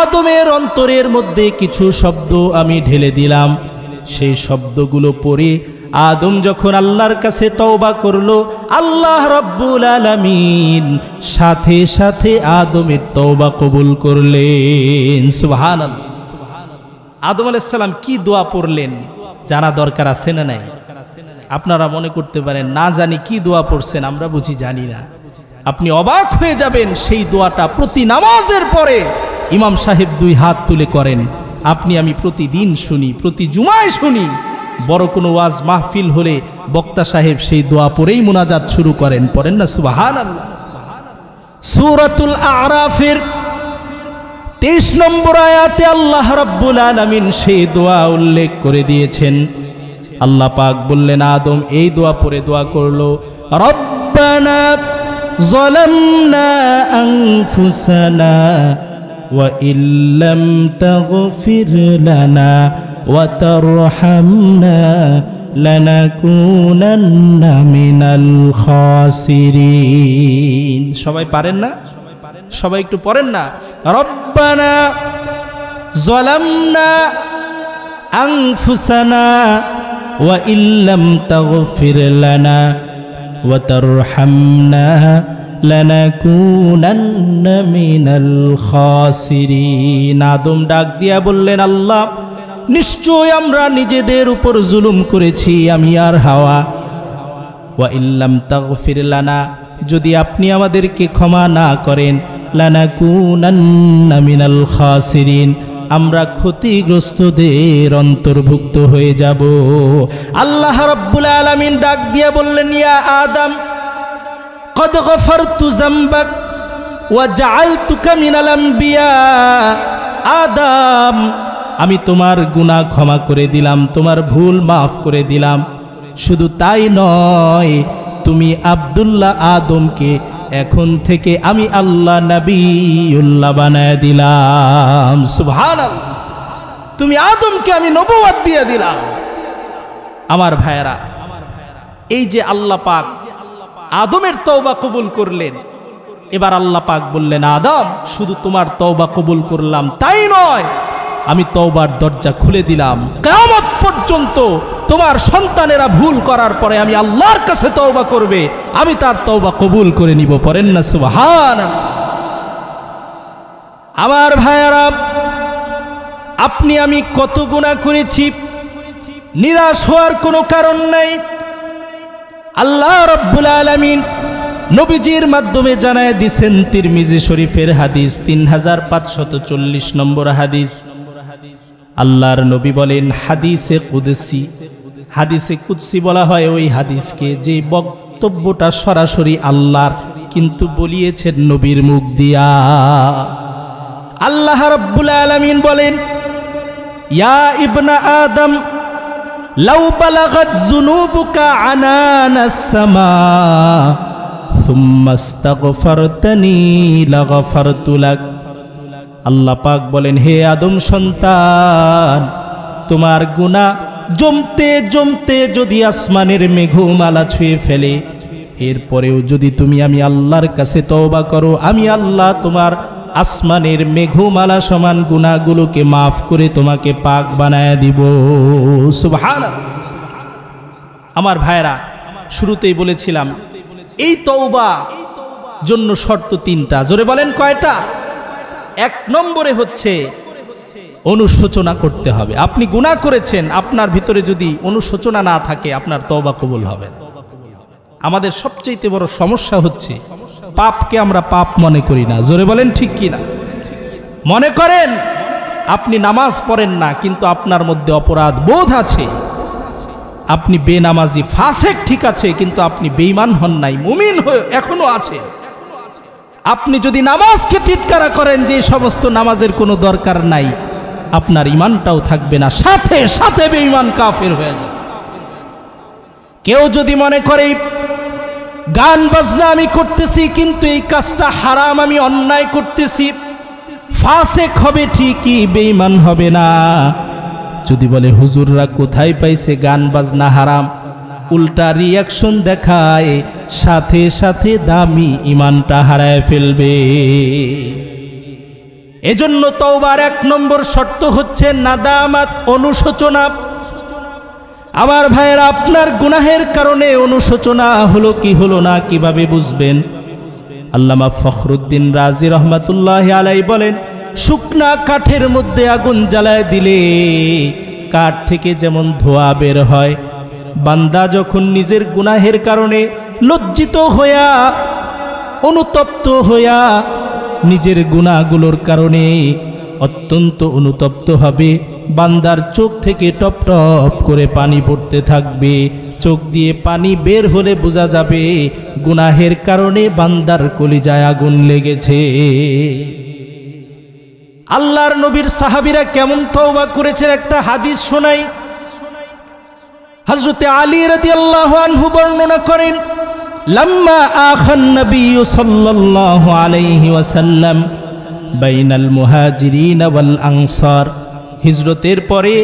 আদমের অন্তরের মধ্যে কিছু শব্দ আমি ঢেলে দিলাম। সেই শব্দগুলো পড়ে আদম যখন আল্লাহর কাছে তওবা করলো, আল্লাহ রাব্বুল আলামিন সাথে সাথে আদমের তওবা কবুল করলেন। সুবহানাল্লাহ। আদম আলাইহিস সালাম কি দোয়া পড়লেন জানা দরকার আছে না নাই? আপনারা মনে করতে পারেন না জানি কি দোয়া পড়ছেন, আমরা বুঝি জানি না। আপনি অবাক হয়ে যাবেন, সেই দোয়াটা প্রতি নামাজের পরে ইমাম সাহেব 2 হাত তুলে করেন। আপনি আমি প্রতিদিন শুনি, প্রতি জুমায় শুনি। বড় কোনো ওয়াজ মাহফিল হলে বক্তা সাহেব সেই দোয়া পড়েই মুনাজাত শুরু করেন, পড়েন না সুবহানাল্লাহ? সূরাতুল আরাফের 23 নম্বর আয়াতে আল্লাহ রাব্বুল আলামিন সেই দোয়া উল্লেখ করে দিয়েছেন। আল্লাহ পাক বললেন, আদম এই দোয়া পড়ে দোয়া করলো, রব্বানা যালামনা আনফুসানা ওয়া ইল্লাম তাগফির লানা ওয়া তারহামনা লানাকুনান্না মিনাল খাসিরিন। সবাই পারেন না? সবাই একটু পড়েন না, রব্বানা যালামনা আনফুসানা ওয়া ইল্লাম তাগফির লানা ওয়া তারহামনা লানাকুনান্না মিনাল খাসিরিন। আদম ডাক দিয়া বললেন, আল্লাহ নিশ্চয় আমরা নিজেদের উপর জুলুম করেছি, আমি আর হাওয়া। ওয়া ইল্লাম তাগফির লানা, যদি আপনি আমাদেরকে ক্ষমা না করেন, লানাকুনান্না মিনাল খাসিরিন, আমরা ক্ষতিগ্রস্তদের অন্তর্ভুক্ত হয়ে যাব। আল্লাহ রাব্বুল আলামিন ডাক দিয়ে বললেন, ইয়া আদম কদ গফারতু যামবাক ওয়া জাআলতুকা মিনাল আম্বিয়া। আদম, আমি তোমার গুনাহ ক্ষমা করে দিলাম, তোমার ভুল মাফ করে দিলাম। শুধু তাই নয়, তুমি আব্দুল্লাহ আদমকে এখন থেকে আমি আল্লাহ নবিউল্লাহ বানায় দিলাম। সুবহানাল্লাহ, তুমি আদমকে আমি নবুয়ত দিয়ে দিলাম। আমার ভাইয়েরা, এই যে আল্লাহ পাক আদমের তওবা কবুল করলেন, এবার আল্লাহ পাক বললেন, আদম শুধু তোমার তওবা কবুল করলাম তাই নয়, আমি তওবার দরজা খুলে দিলাম। কিয়ামত পর্যন্ত তোমার সন্তানেরা ভুল করার পরে আমি আল্লাহর কাছে তওবা করবে, আমি তার তওবা কবুল করে নিব। পড়েন না সুবহানাল্লাহ? আমার ভাইয়েরা, আপনি আমি কত গুনাহ করেছি, নিরাশ হওয়ার কোনো কারণ নাই। আল্লাহ রাব্বুল আলামিন নবীজির মাধ্যমে জানায় দিয়েছেন, তিরমিজি শরীফের হাদিস 3540 নম্বর হাদিস। আল্লাহর নবী বলেন, হাদিসে কুদসি। হাদিসে কুদসি বলা হয় ওই হাদিসকে যে বক্তব্যটা সরাসরি আল্লাহর, কিন্তু বলিয়েছেন নবীর মুখ দিয়া। আল্লাহ রাব্বুল আলামিন বলেন, ইয়া ইবনা আদম লাউ বালাগাত যুনুবুকা আনানাস সামা সুম্মা আস্তাগফারতানি লাগফারতু লাক। আল্লাহ পাক বলেন, হে আদম সন্তান, তোমার গুনাহ জমতে জমতে যদি আসমানের মেঘমালা ছুঁয়ে ফেলে, এরপরেও যদি তুমি আমি আল্লাহর কাছে তওবা করো, আমি আল্লাহ তোমার আসমানের মেঘমালা সমান গুনাহগুলোকে মাফ করে তোমাকে পাক বানায় দিব। সুবহানাল্লাহ। আমার ভাইরা, শুরুতেই বলেছিলাম এই তওবা জন্য শর্ত 3টা। জোরে বলেন কয়টা? 1 নম্বরে হচ্ছে অনুশোচনা করতে হবে। আপনি গুনাহ করেছেন, আপনার ভিতরে যদি অনুশোচনা না থাকে, আপনার তওবা কবুল হবে না। আমাদের সবচেয়ে বড় সমস্যা হচ্ছে পাপকে আমরা পাপ মনে করি না। জোরে বলেন ঠিক কি না? মনে করেন আপনি নামাজ পড়েন না, কিন্তু আপনার মধ্যে অপরাধ বোধ আছে। আপনি বেনামাজি ফাসেক ঠিক আছে, কিন্তু আপনি বেঈমান হন নাই, মুমিন হয়ে এখনো আছে। আপনি যদি নামাজকে টিটকারা করেন যে সমস্ত নামাজের কোনো দরকার নাই, আপনার ঈমানটাও থাকবে না, সাথে সাথে বেঈমান কাফের হয়ে যাবে। কেউ যদি মনে করে গান বাজনা আমি করতেছি, কিন্তু এই কাজটা হারাম, আমি অন্যায় করতেছি, ফাসেক হবে ঠিকই, বেঈমান হবে না। যদি বলে হুজুররা কোথায় পাইছে গান বাজনা হারাম, উল্টা রিয়াকশন দেখায়, সাথে সাথে দামি ঈমানটা হারায় ফেলবে। এজন্য তওবার 1 নম্বর শর্ত হচ্ছে নাদামাত, অনুশোচনা। আমার ভাইয়েরা, আপনার গুনাহের কারণে অনুশোচনা হলো কি হলো না কিভাবে বুঝবেন? আল্লামা ফখরুদ্দিন রাজি রহমাতুল্লাহি আলাইহি বলেন, শুকনা কাঠের মধ্যে আগুন জ্বালায় দিলে কাঠ থেকে যেমন ধোঁয়া বের হয়, বান্দা যখন নিজের গুনাহের কারণে লজ্জিত হইয়া অনুতপ্ত হইয়া নিজের গুনাহগুলোর কারণে অত্যন্ত অনুতপ্ত হবে, বান্দার চোখ থেকে টপ টপ করে পানি পড়তে থাকবে। চোখ দিয়ে পানি বের হলে বোঝা যাবে গুনাহের কারণে বান্দার কলিজায় আগুন লেগেছে। আল্লাহর নবীর সাহাবীরা কেমন তওবা করেছেন একটা হাদিস শোনাই। হযরতে আলী রাদিয়াল্লাহু আনহু বর্ণনা করেন, লাম্মা আখান নবী সাল্লাল্লাহু আলাইহি ওয়াসাল্লাম বাইনাল মুহাজিরিন ওয়াল আনসার, হিজরতের পরে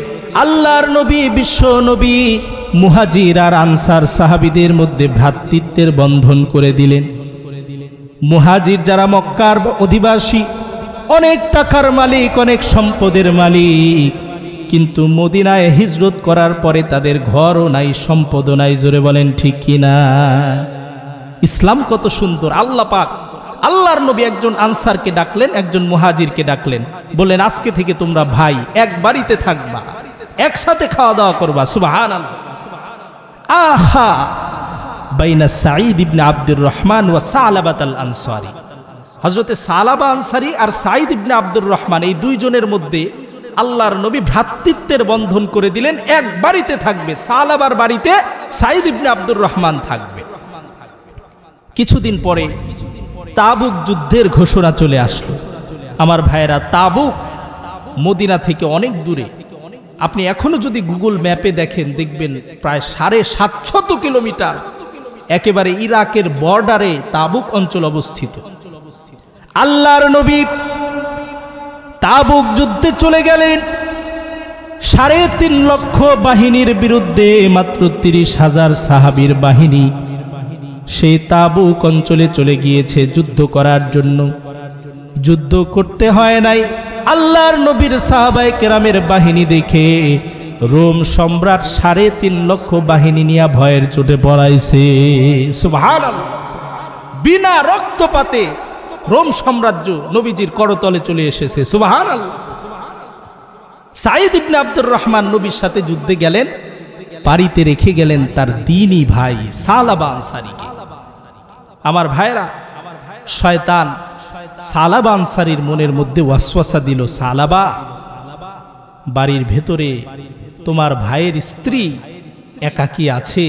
আল্লাহর নবী বিশ্ব নবী মুহাজির আর আনসার সাহাবীদের মধ্যে ভ্রাতৃত্বের বন্ধন করে দিলেন। মুহাজির যারা মক্কার অধিবাসী, অনেক টাকার মালিক, অনেক সম্পদের মালিক, কিন্তু মদিনায় হিজরত করার পরে তাদের ঘরও নাই, সম্পদও নাই। জোরে বলেন ঠিক কিনা? ইসলাম কত সুন্দর! আল্লাহ পাক আল্লাহর নবী একজন আনসারকে ডাকলেন, একজন মুহাজিরকে ডাকলেন, বললেন আজকে থেকে তোমরা ভাই, এক বাড়িতে থাকবা, একসাথে খাওয়া দাওয়া করবা। সুবহানাল্লাহ। আহা বাইনা সাঈদ ইবনে আব্দুর রহমান ওয়া সালাবাত আল আনসারী, হযরতে সালাবা আনসারী আর সাঈদ ইবনে আব্দুর রহমান, এই দুইজনের মধ্যে আল্লাহর নবী ভ্রাতৃত্বের বন্ধন করে দিলেন। এক বাড়িতে থাকবে, সালাবার বাড়িতে সাঈদ ইবনে আব্দুর রহমান থাকবে। কিছুদিন পরে তাবুক যুদ্ধের ঘোষণা চলে আসলো। আমার ভাইয়েরা, তাবুক মদিনা থেকে অনেক দূরে। আপনি এখনো যদি গুগল ম্যাপে দেখেন, দেখবেন প্রায় 750 কিলোমিটার, একেবারে ইরাকের বর্ডারে তাবুক অঞ্চল অবস্থিত। আল্লাহর নবী তাবুক যুদ্ধে চলে গেলেন। 3.5 লক্ষ বাহিনীর বিরুদ্ধে মাত্র 30,000 সাহাবীর বাহিনী সেই তাবুক অঞ্চলে চলে গিয়েছে যুদ্ধ করার জন্য। যুদ্ধ করতে হয় নাই, আল্লাহর নবীর সাহাবায়ে কেরামের বাহিনী দেখে রোম সম্রাট 3.5 লক্ষ বাহিনী নিয়ে ভয়ের চোটে পড়াইছে। সুবহানাল্লাহ। বিনা রক্তপাতে রোম সাম্রাজ্য নবীজির করতলে চলে এসেছে। সুবহানাল্লাহ। সাঈদ ইবনে আব্দুর রহমান নবীর সাথে যুদ্ধে গেলেন, বাড়িতে রেখে গেলেন তার দ্বীনি ভাই সালাবা আনসারীকে। আমার ভাইরা, শয়তান সালাবা আনসারীর মনের মধ্যে ওয়াসওয়াসা দিল, সালাবা, বাড়ির ভেতরে তোমার ভাইয়ের স্ত্রী একাকী আছে,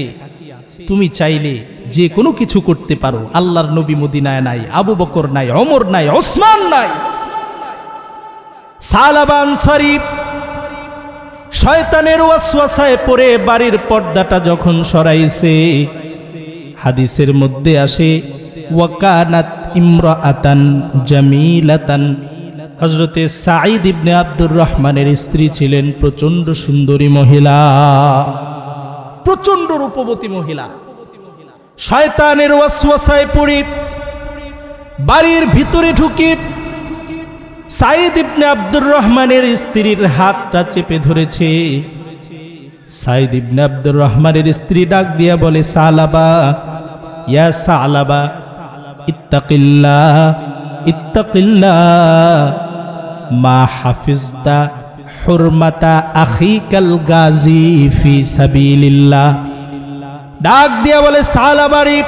তুমি চাইলে যে কোনো কিছু করতে পারো। আল্লাহর নবী মদিনায় নাই, আবু বকর নাই, ওমর নাই, ওসমান নাই। সালাবা আনসারী শয়তানের ওয়াসওয়াসায় পড়ে বাড়ির পর্দাটা যখন সরাইছে, হাদিসের মধ্যে আসে ওয়াকানাত ইমরাআতান জামিলাতান, হযরতে সাঈদ ইবনে আব্দুর রহমানের স্ত্রী ছিলেন প্রচন্ড সুন্দরী মহিলা, প্রচন্ড রূপবতী মহিলা। শয়তানের ওয়াসওয়াসায় পড়ে বাড়ির ভিতরে ঢুকে সাঈদ ইবনে আব্দুর রহমানের স্ত্রীর হাতটা চেপে ধরেছে। সাঈদ ইবনে আব্দুর রহমানের স্ত্রী ডাক দিয়া বলে, সালাবা, ইয়া সালাবা, ইত্তাকিল্লাহ, ইত্তাকিল্লাহ, মা হাফিজতা হুরমাতা আখিকাল গাজী ফি সাবিলিল্লাহ। ডাক দিয়া বলে, সালাবারি,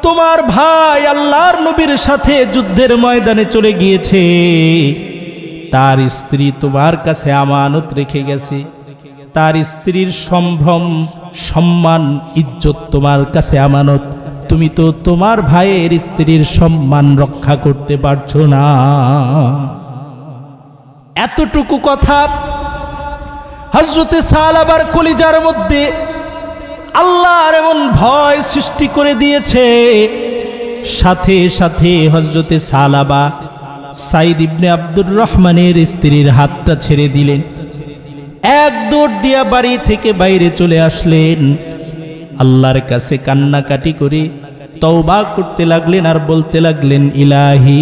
তোমার ভাই আল্লাহর নবীর সাথে যুদ্ধের ময়দানে চলে গিয়েছে, তার স্ত্রী তোমার কাছে আমানত রেখে গেছে, তার স্ত্রীর সম্ভ্রম, সম্মান, ইজ্জত তোমার কাছে আমানত। তুমি তো তোমার ভাইয়ের স্ত্রীর সম্মান রক্ষা করতে পারছো না। এতটুকু কথা হযরতে সালাবার কলিজার মধ্যে আল্লাহর এমন ভয় সৃষ্টি করে দিয়েছে। সাথে সাথে হযরতে সালাবা সাঈদ ইবনে আব্দুর রহমানের স্ত্রীর হাতটা ছেড়ে দিলেন, এক দৌড় দিয়া বাড়ি থেকে বাইরে চলে আসলেন। আল্লাহর কাছে কান্নাকাটি করে তওবা করতে লাগলেন আর বলতে লাগলেন, ইলাহি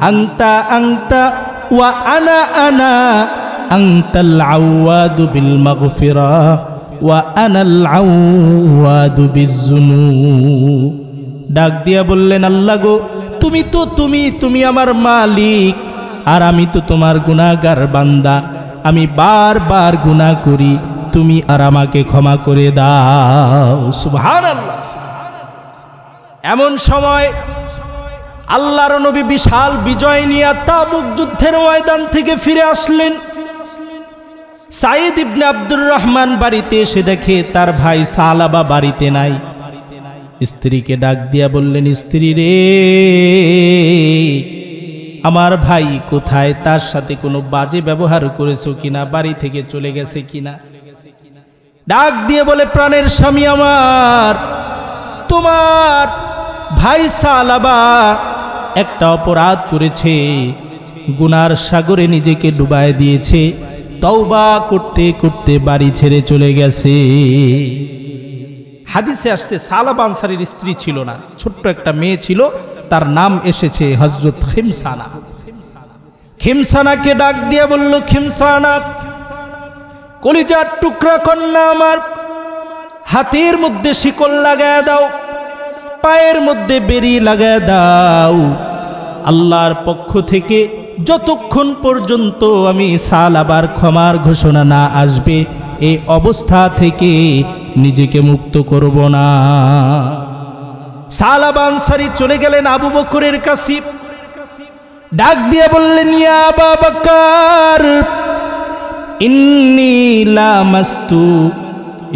আনতা আনতা ওয়া আনা আনা, আনতাল আওয়াদু বিল মাগফিরা ওয়া আনাল আওয়াদু বিজ্জুনুব। ডাক দিয়া বললেন, আল্লাহ গো, তুমি তো তুমি আমার মালিক, আর আমি তো তোমার গুনাহগার বান্দা, আমি বারবার গুনাহ করি, তুমি আর আমাকে ক্ষমা করে দাও। সুবহানাল্লাহ। এমন সময় আল্লাহর নবী বিশাল বিজয় নিয়ে তাবুক যুদ্ধের ময়দান থেকে ফিরে আসলেন। সাঈদ ইবনে আব্দুর রহমান বাড়িতে এসে দেখে তার ভাই সালাবা বাড়িতে নাই। স্ত্রীকে ডাক দিয়া বললেন, স্ত্রী রে, আমার ভাই কোথায়? তার সাথে কোনো বাজে ব্যবহার করেছো কিনা? বাড়ি থেকে চলে গেছে কিনা? ডাক দিয়ে বলে, প্রাণের স্বামী আমার, তোমার ভাই সালাবা একটা অপরাধ করেছে, গুনার সাগরে নিজেকে ডুবায় দিয়েছে, তওবা করতে করতে বাড়ি ছেড়ে চলে গেছে। হাদিসে আসছে সালাবা আনসারীর স্ত্রী ছিল না, ছোট্ট একটা মেয়ে ছিল, তার নাম এসেছে হযরত খিমসানা। খিমসানাকে ডাক দিয়ে বলল, খিমসানা, কলিজার টুকরা কন্যা আমার, হাতের মধ্যে শিকল লাগায় দাও, পায়ের মধ্যে বেড়ি লাগায় দাও। আল্লাহর পক্ষ থেকে যতক্ষণ পর্যন্ত আমি সালাবার ক্ষমার ঘোষণা না আসবে, এই অবস্থা থেকে নিজেকে মুক্ত করব না। সালাবা আনসারী চলে গেলেন আবু বকরের কাছে, ডাক দিয়ে বললেন, ইয়া আবা বকর, ইন্নী লামাস্তু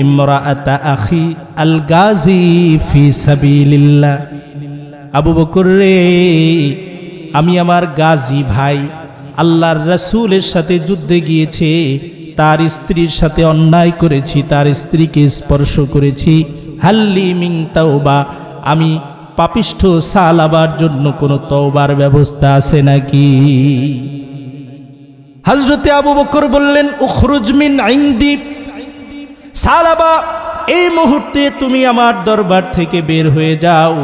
ইমরাআতা আখি আল গাজী ফি সাবিলিল্লাহ। আবু বকর রে, আমি আমার গাজী ভাই আল্লাহর রাসূলের সাথে যুদ্ধে গিয়েছে, তার স্ত্রীর সাথে অন্যায় করেছি, তার স্ত্রীকে স্পর্শ করেছি। হাল্লি মিন তাওবা, আমি পাপিষ্ঠ সালাবার জন্য কোনো তওবার ব্যবস্থা আছে নাকি? হযরতে আবু বকর বললেন, উখরুজ মিন ইনদি। সালাবা, এই মুহূর্তে তুমি আমার দরবার থেকে বের হয়ে যাও।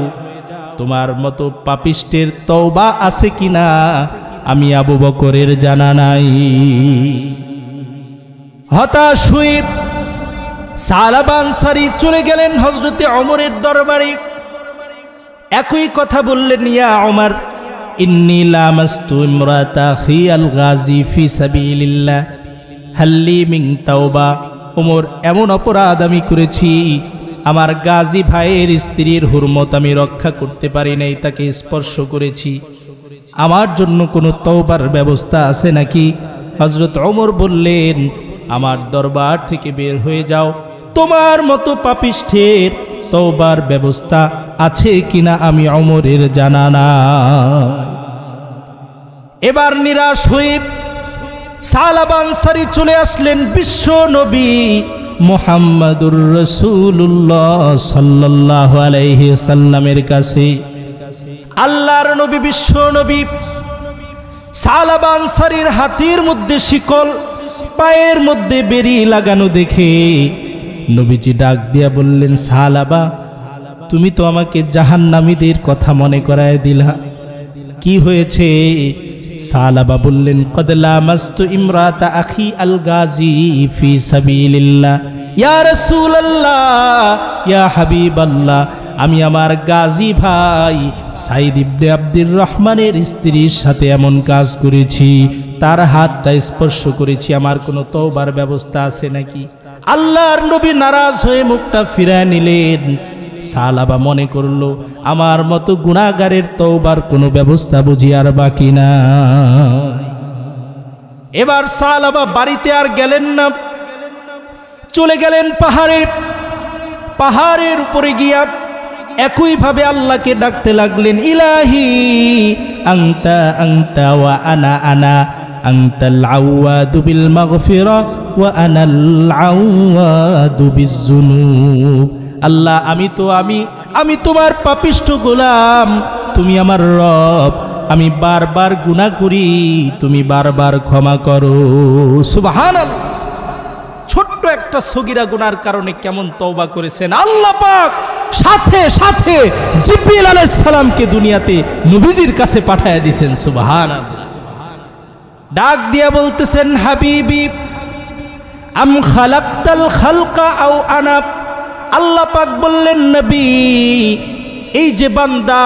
তোমার মতো পাপিষ্টের তওবা আছে কিনা আমি আবু বকরের জানা নাই। হতাশ হয়ে সালাবা আনসারী চলে গেলেন হযরতে ওমরের দরবারে। একই কথা বললেন, ইয়া ওমর, ইন্নী লামাস্তু ইমরাতা আখি আল গাজী ফি সাবিলিল্লাহ হাল্লি মিন তাওবা। ওমর, এমন অপরাধ আমি করেছি, আমার গাজী ভাইয়ের স্ত্রীর হুরমত আমি রক্ষা করতে পারি নাই, তাকে স্পর্শ করেছি, আমার জন্য কোনো তওবার ব্যবস্থা আছে নাকি? হযরত ওমর বললেন, আমার দরবার থেকে বের হয়ে যাও, তোমার মতো পাপিষ্ঠের তওবার ব্যবস্থা আছে কিনা আমি ওমরের জানা নাই। এবার নিরাশ হয়ে সালাবা আনসারী চলে আসলেন বিশ্ব নবী মুহাম্মাদুর রাসূলুল্লাহ সাল্লাল্লাহু আলাইহি সাল্লামের কাছে। আল্লাহর নবী বিশ্ব নবী সালাবা আনসারীর হাতের মধ্যে শিকল, পায়ের মধ্যে বেড়ি লাগানো দেখে নবীজি ডাক দিয়া বললেন, সালাবা, তুমি তো আমাকে জাহান্নামীদের কথা মনে করায় দিলা, কি হয়েছে? সালাবা বললেন, কদ লামাস্তু ইমরাতা আখি আল গাজী ফি সাবিলিল্লাহ ইয়া রাসূলুল্লাহ ইয়া হাবিবাল্লাহ, আমি আমার গাজী ভাই সাঈদ ইবনে আব্দুর রহমানের স্ত্রীর সাথে এমন কাজ করেছি, তার হাতটা স্পর্শ করেছি, আমার কোনো তওবার ব্যবস্থা আছে নাকি? আল্লাহর নবী নারাজ হয়ে মুখটা ফিরায় নিলেন। সালাবা মনে করলো, আমার মতো গুনাহগারের তওবার কোনো ব্যবস্থা বুঝি আর বাকি নাই। এবার সালাবা বাড়িতে আর গেলেন না, চলে গেলেন পাহাড়ে। পাহাড়ের উপরে গিয়া একইভাবে আল্লাহকে ডাকতে লাগলেন, ইলাহি আনতা আনতা ওয়া আনা আনা, আনতাল আওয়াদু বিল মাগফিরা ওয়া আনাল আওয়াদু বিজ্জুনুব। আল্লাহ, আমি তোমার পাপিষ্ঠ গোলাম, তুমি আমার রব, আমি বারবার গুনাহ করি, তুমি বারবার ক্ষমা করো। সুবহানাল্লাহ। ছোট্ট একটা সগীরা গুনার কারণে কেমন তওবা করেছেন আল্লাহ পাক, সাথে সাথে জিবরিল আলাইহিস সালামকে দুনিয়াতে নবীজির কাছে পাঠায়া দিয়েছেন। সুবহানাল্লাহ। ডাক দিয়া বলতেছেন, হাবিবি আম খালাকতাল খালকা আও আনা। আল্লাহ পাক বললেন, নবী, এই যে বান্দা,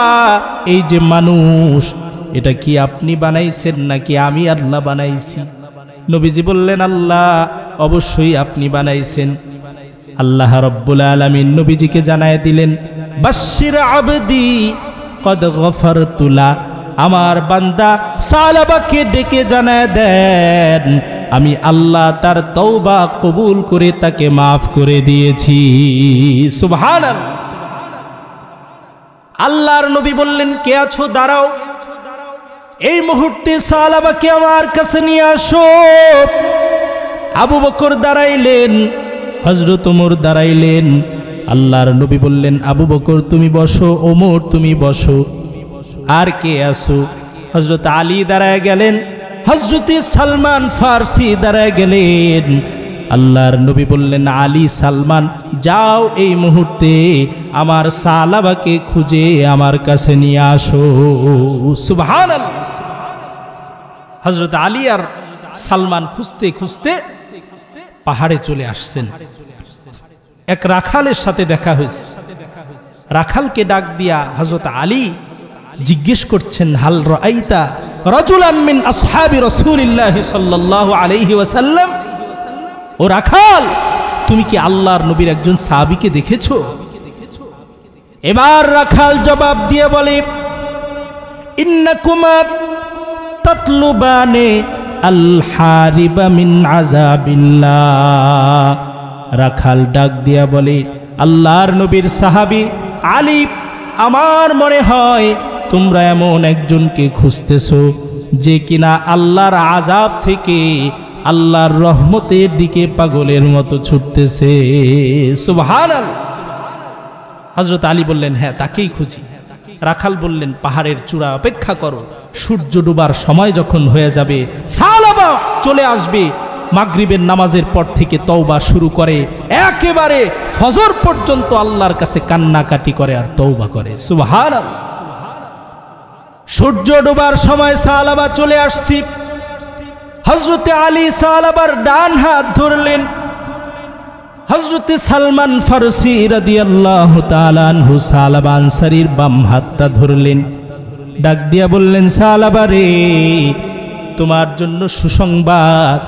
এই যে মানুষ, এটা কি আপনি বানাইছেন নাকি আমি আল্লাহ বানাইছি? নবীজি বললেন, আল্লাহ অবশ্যই আপনি বানাইছেন। আল্লাহ রাব্বুল আলামিন নবীজিকে জানায় দিলেন, বাশশির আবদি কদ গফারতু লা, আমার বান্দা সালাবাকে ডেকে জানায় দেন আমি আল্লাহ তার তওবা কবুল করে তাকে মাফ করে দিয়েছি। সুবহানাল্লাহ। আল্লাহর নবী বললেন, কে আছো দাঁড়াও, এই মুহূর্তে সালাবাকে আমার কাছে নিয়ে আসো। আবু বকর দাঁড়াইলেন, হযরত ওমর দাঁড়াইলেন। আল্লাহর নবী বললেন, আবু বকর তুমি বসো, ওমর তুমি বসো। আর কে আসো? হযরত আলী দাঁড়ায় গেলেন, হযরত সালমান ফারসি দাঁড়ায় গেলেন। আল্লাহর নবী বললেন, আলী সালমান যাও এই মুহূর্তে আমার সালাবাকে খুঁজে আমার কাছে নিয়ে আসো। সুবহানাল্লাহ। হযরত আলী আর সালমান খুঁজতে খুঁজতে পাহাড়ে চলে আসছেন। এক রাখালের সাথে দেখা হয়েছে। রাখালকে ডাক দিয়া হযরত আলী জিজ্ঞেস করছেন, হাল রাআইতা রাজুলাম মিন আসহাবি রাসূলিল্লাহ সাল্লাল্লাহু আলাইহি ওয়াসাল্লাম, ও রাখাল তুমি কি আল্লাহর নবীর একজন সাহাবীকে দেখেছো? এবার রাখাল জবাব দিয়ে বলে, ইন্নাকুমা তাতলুবানে আল হারিবা মিন আযাবিল্লাহ। রাখাল ডাক দিয়া বলে, আল্লাহর নবীর সাহাবী আলী, আমার মনে হয় তোমরা এমন একজনকে খুঁজতেছো যে কিনা আল্লাহর আযাব থেকে আল্লাহর রহমতের দিকে পাগলের মতো ছুটতেছে। সুবহানাল্লাহ। হযরত আলী বললেন, হ্যাঁ তাকেই খুঁজি। রাখাল বললেন, পাহাড়ের চূড়া অপেক্ষা করো, সূর্য ডুবার সময় যখন হয়ে যাবে সালাবা চলে আসবে। মাগরিবের নামাজের পর থেকে তওবা শুরু করে, একেবারে ফজর পর্যন্ত আল্লাহর কাছে কান্নাকাটি করে আর তওবা করে। সুবহানাল্লাহ। সূর্য ডোবার সময় সালাবা চলে আসছি। হযরতে আলী সালাবার ডান হাত ধরলেন, হযরতে সালমান ফারসি রাদিয়াল্লাহু তাআলা আনহু সালাবা আনসারীর বাম হাতটা ধরলেন। ডাক দিয়া বললেন, সালাবা রে, তোমার জন্য সুসংবাদ,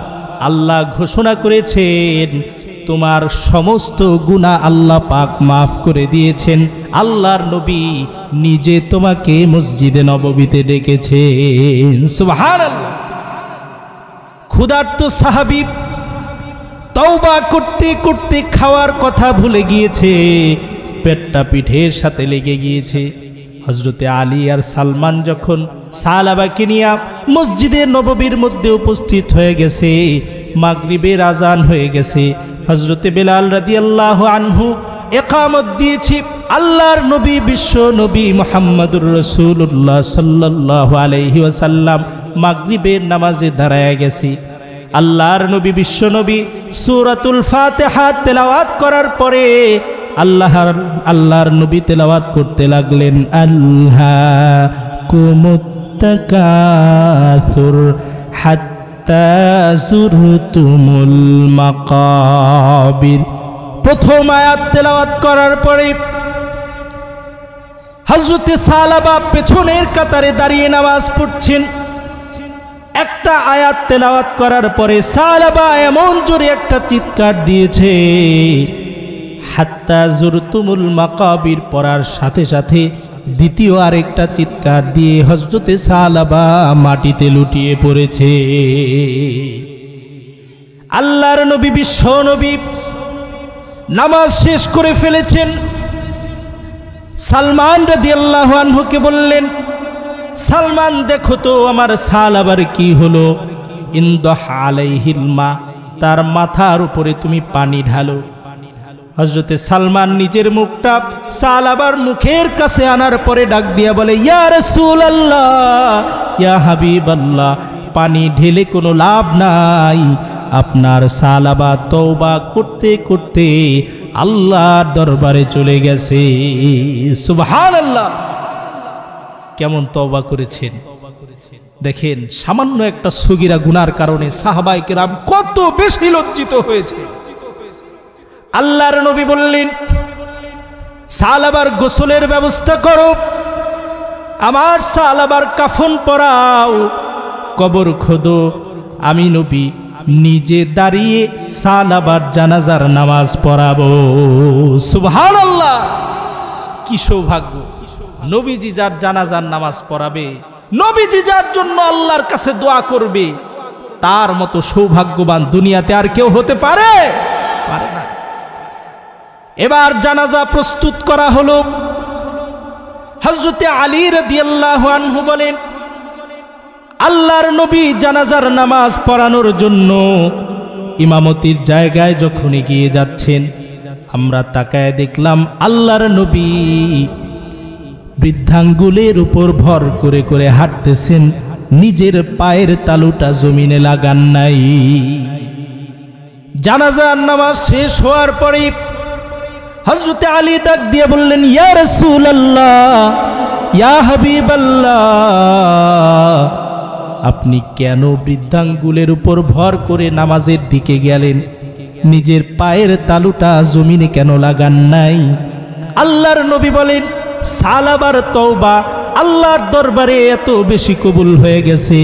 আল্লাহ ঘোষণা করেছেন তোমার সমস্ত গুনাহ আল্লাহ পাক মাফ করে দিয়েছেন। আল্লাহর নবী নিজে তোমাকে মসজিদে নববীতে ডেকেছেন। সুবহানাল্লাহ। ক্ষুধার্ত সাহাবী তওবা করতে করতে খাওয়ার কথা ভুলে গিয়েছে, পেটটা পিঠের সাথে লেগে গিয়েছে। হযরতে আলী আর সালমান যখন সালাবাকে নিয়ে মসজিদে নববীর মধ্যে উপস্থিত হয়ে গেছে, মাগরিবের আজান হয়ে গেছে। হযরতে বেলাল রাদিয়াল্লাহু আনহু ইকামত দিয়েছে। আল্লাহর নবী বিশ্ব নবী মুহাম্মদুর রাসূলুল্লাহ সাল্লাল্লাহু আলাইহি ওয়াসাল্লাম মাগরিবের নামাজে দাঁড়ায় গেছে। আল্লাহর বিশ্ব নবী সূরাতুল ফাতিহা তেলাওয়াত করার পরে আল্লাহর নবী তেলাওয়াত করতে লাগলেন, আল্লাকুমুত তাকাসুর হাত্তা যুরতুমুল মাকাবির। প্রথম আয়াত তেলাওয়াত করার পরে হযরতে সালাবা পেছনের কাতারে দাঁড়িয়ে নামাজ পড়ছেন। একটা আয়াত তেলাওয়াত করার পরে সালাবা এমন জোরে একটা চিৎকার দিয়েছে, হাত্তা যুরতুমুল মাকাবির পড়ার সাথে সাথে দ্বিতীয় আরেকটা চিৎকার দিয়ে হযরতে সালাবা মাটিতে লুটিয়ে পড়েছে। আল্লাহর নবী বিশ্ব নবী নামাজ শেষ করে ফেলেছেন। সালমান রাদিয়াল্লাহু আনহুকে বললেন, সালমান দেখো তো আমার সালাবার কি হলো। ইনদাহ আলাইহিল মা, তার মাথার উপরে তুমি পানি ঢালো। হযরতে সালমান নিজের মুখটা সালাবার মুখের কাছে আনার পরে ডাক দিয়া বলে, ইয়া রাসূলুল্লাহ, ইয়া হাবিবাল্লাহ, পানি ঢেলে কোনো লাভ নাই। আপনার সালাবা তওবা করতে করতে আল্লাহর দরবারে চলে গেছে। সুবহানাল্লাহ। কেমন তওবা করেছেন দেখেন। সামান্য একটা সগীরা গুনার কারণে সাহাবায়ে কেরাম কত বেশি লজ্জিত হয়েছে। আল্লাহর নবী বললেন, সালাবার গোসলের ব্যবস্থা করো। আমার সালাবার কাফন পরাও, কবর খোদো। আমি নবী নিজে দাঁড়িয়ে সালাবার জানাজার নামাজ পড়াবো। সুবহানাল্লাহ, কি সৌভাগ্য! নবীজি যার জানাজার নামাজ পড়াবে, নবীজি যার জন্য আল্লাহর কাছে দোয়া করবে, তার মতো সৌভাগ্যবান দুনিয়াতে আর কেউ হতে পারে না। এবার জানাজা প্রস্তুত করা হলো। হযরতে আলী রাদিয়াল্লাহু আনহু বলেন, আল্লাহর নবী জানাজার নামাজ পড়ানোর জন্য ইমামতির জায়গায় যখন এগিয়ে যাচ্ছেন, আমরা তাকায় দেখলাম আল্লাহর নবী বৃদ্ধাঙ্গুলের উপর ভর করে করে হাঁটতেছেন, নিজের পায়ের তালুটা জমিনে লাগান নাই। জানাজার নামাজ শেষ হওয়ার পরে হযরতে আলী ডাক দিয়ে বললেন, ইয়া রাসূলুল্লাহ, ইয়া হাবিবাল্লাহ, আপনি কেন বৃদ্ধাঙ্গুলের উপর ভর করে নামাজের দিকে গেলেন? নিজের পায়ের তালুটা জমিনে কেন লাগান নাই? আল্লাহর নবী বলেন, সালাবার তওবা আল্লাহর দরবারে এত বেশি কবুল হয়ে গেছে,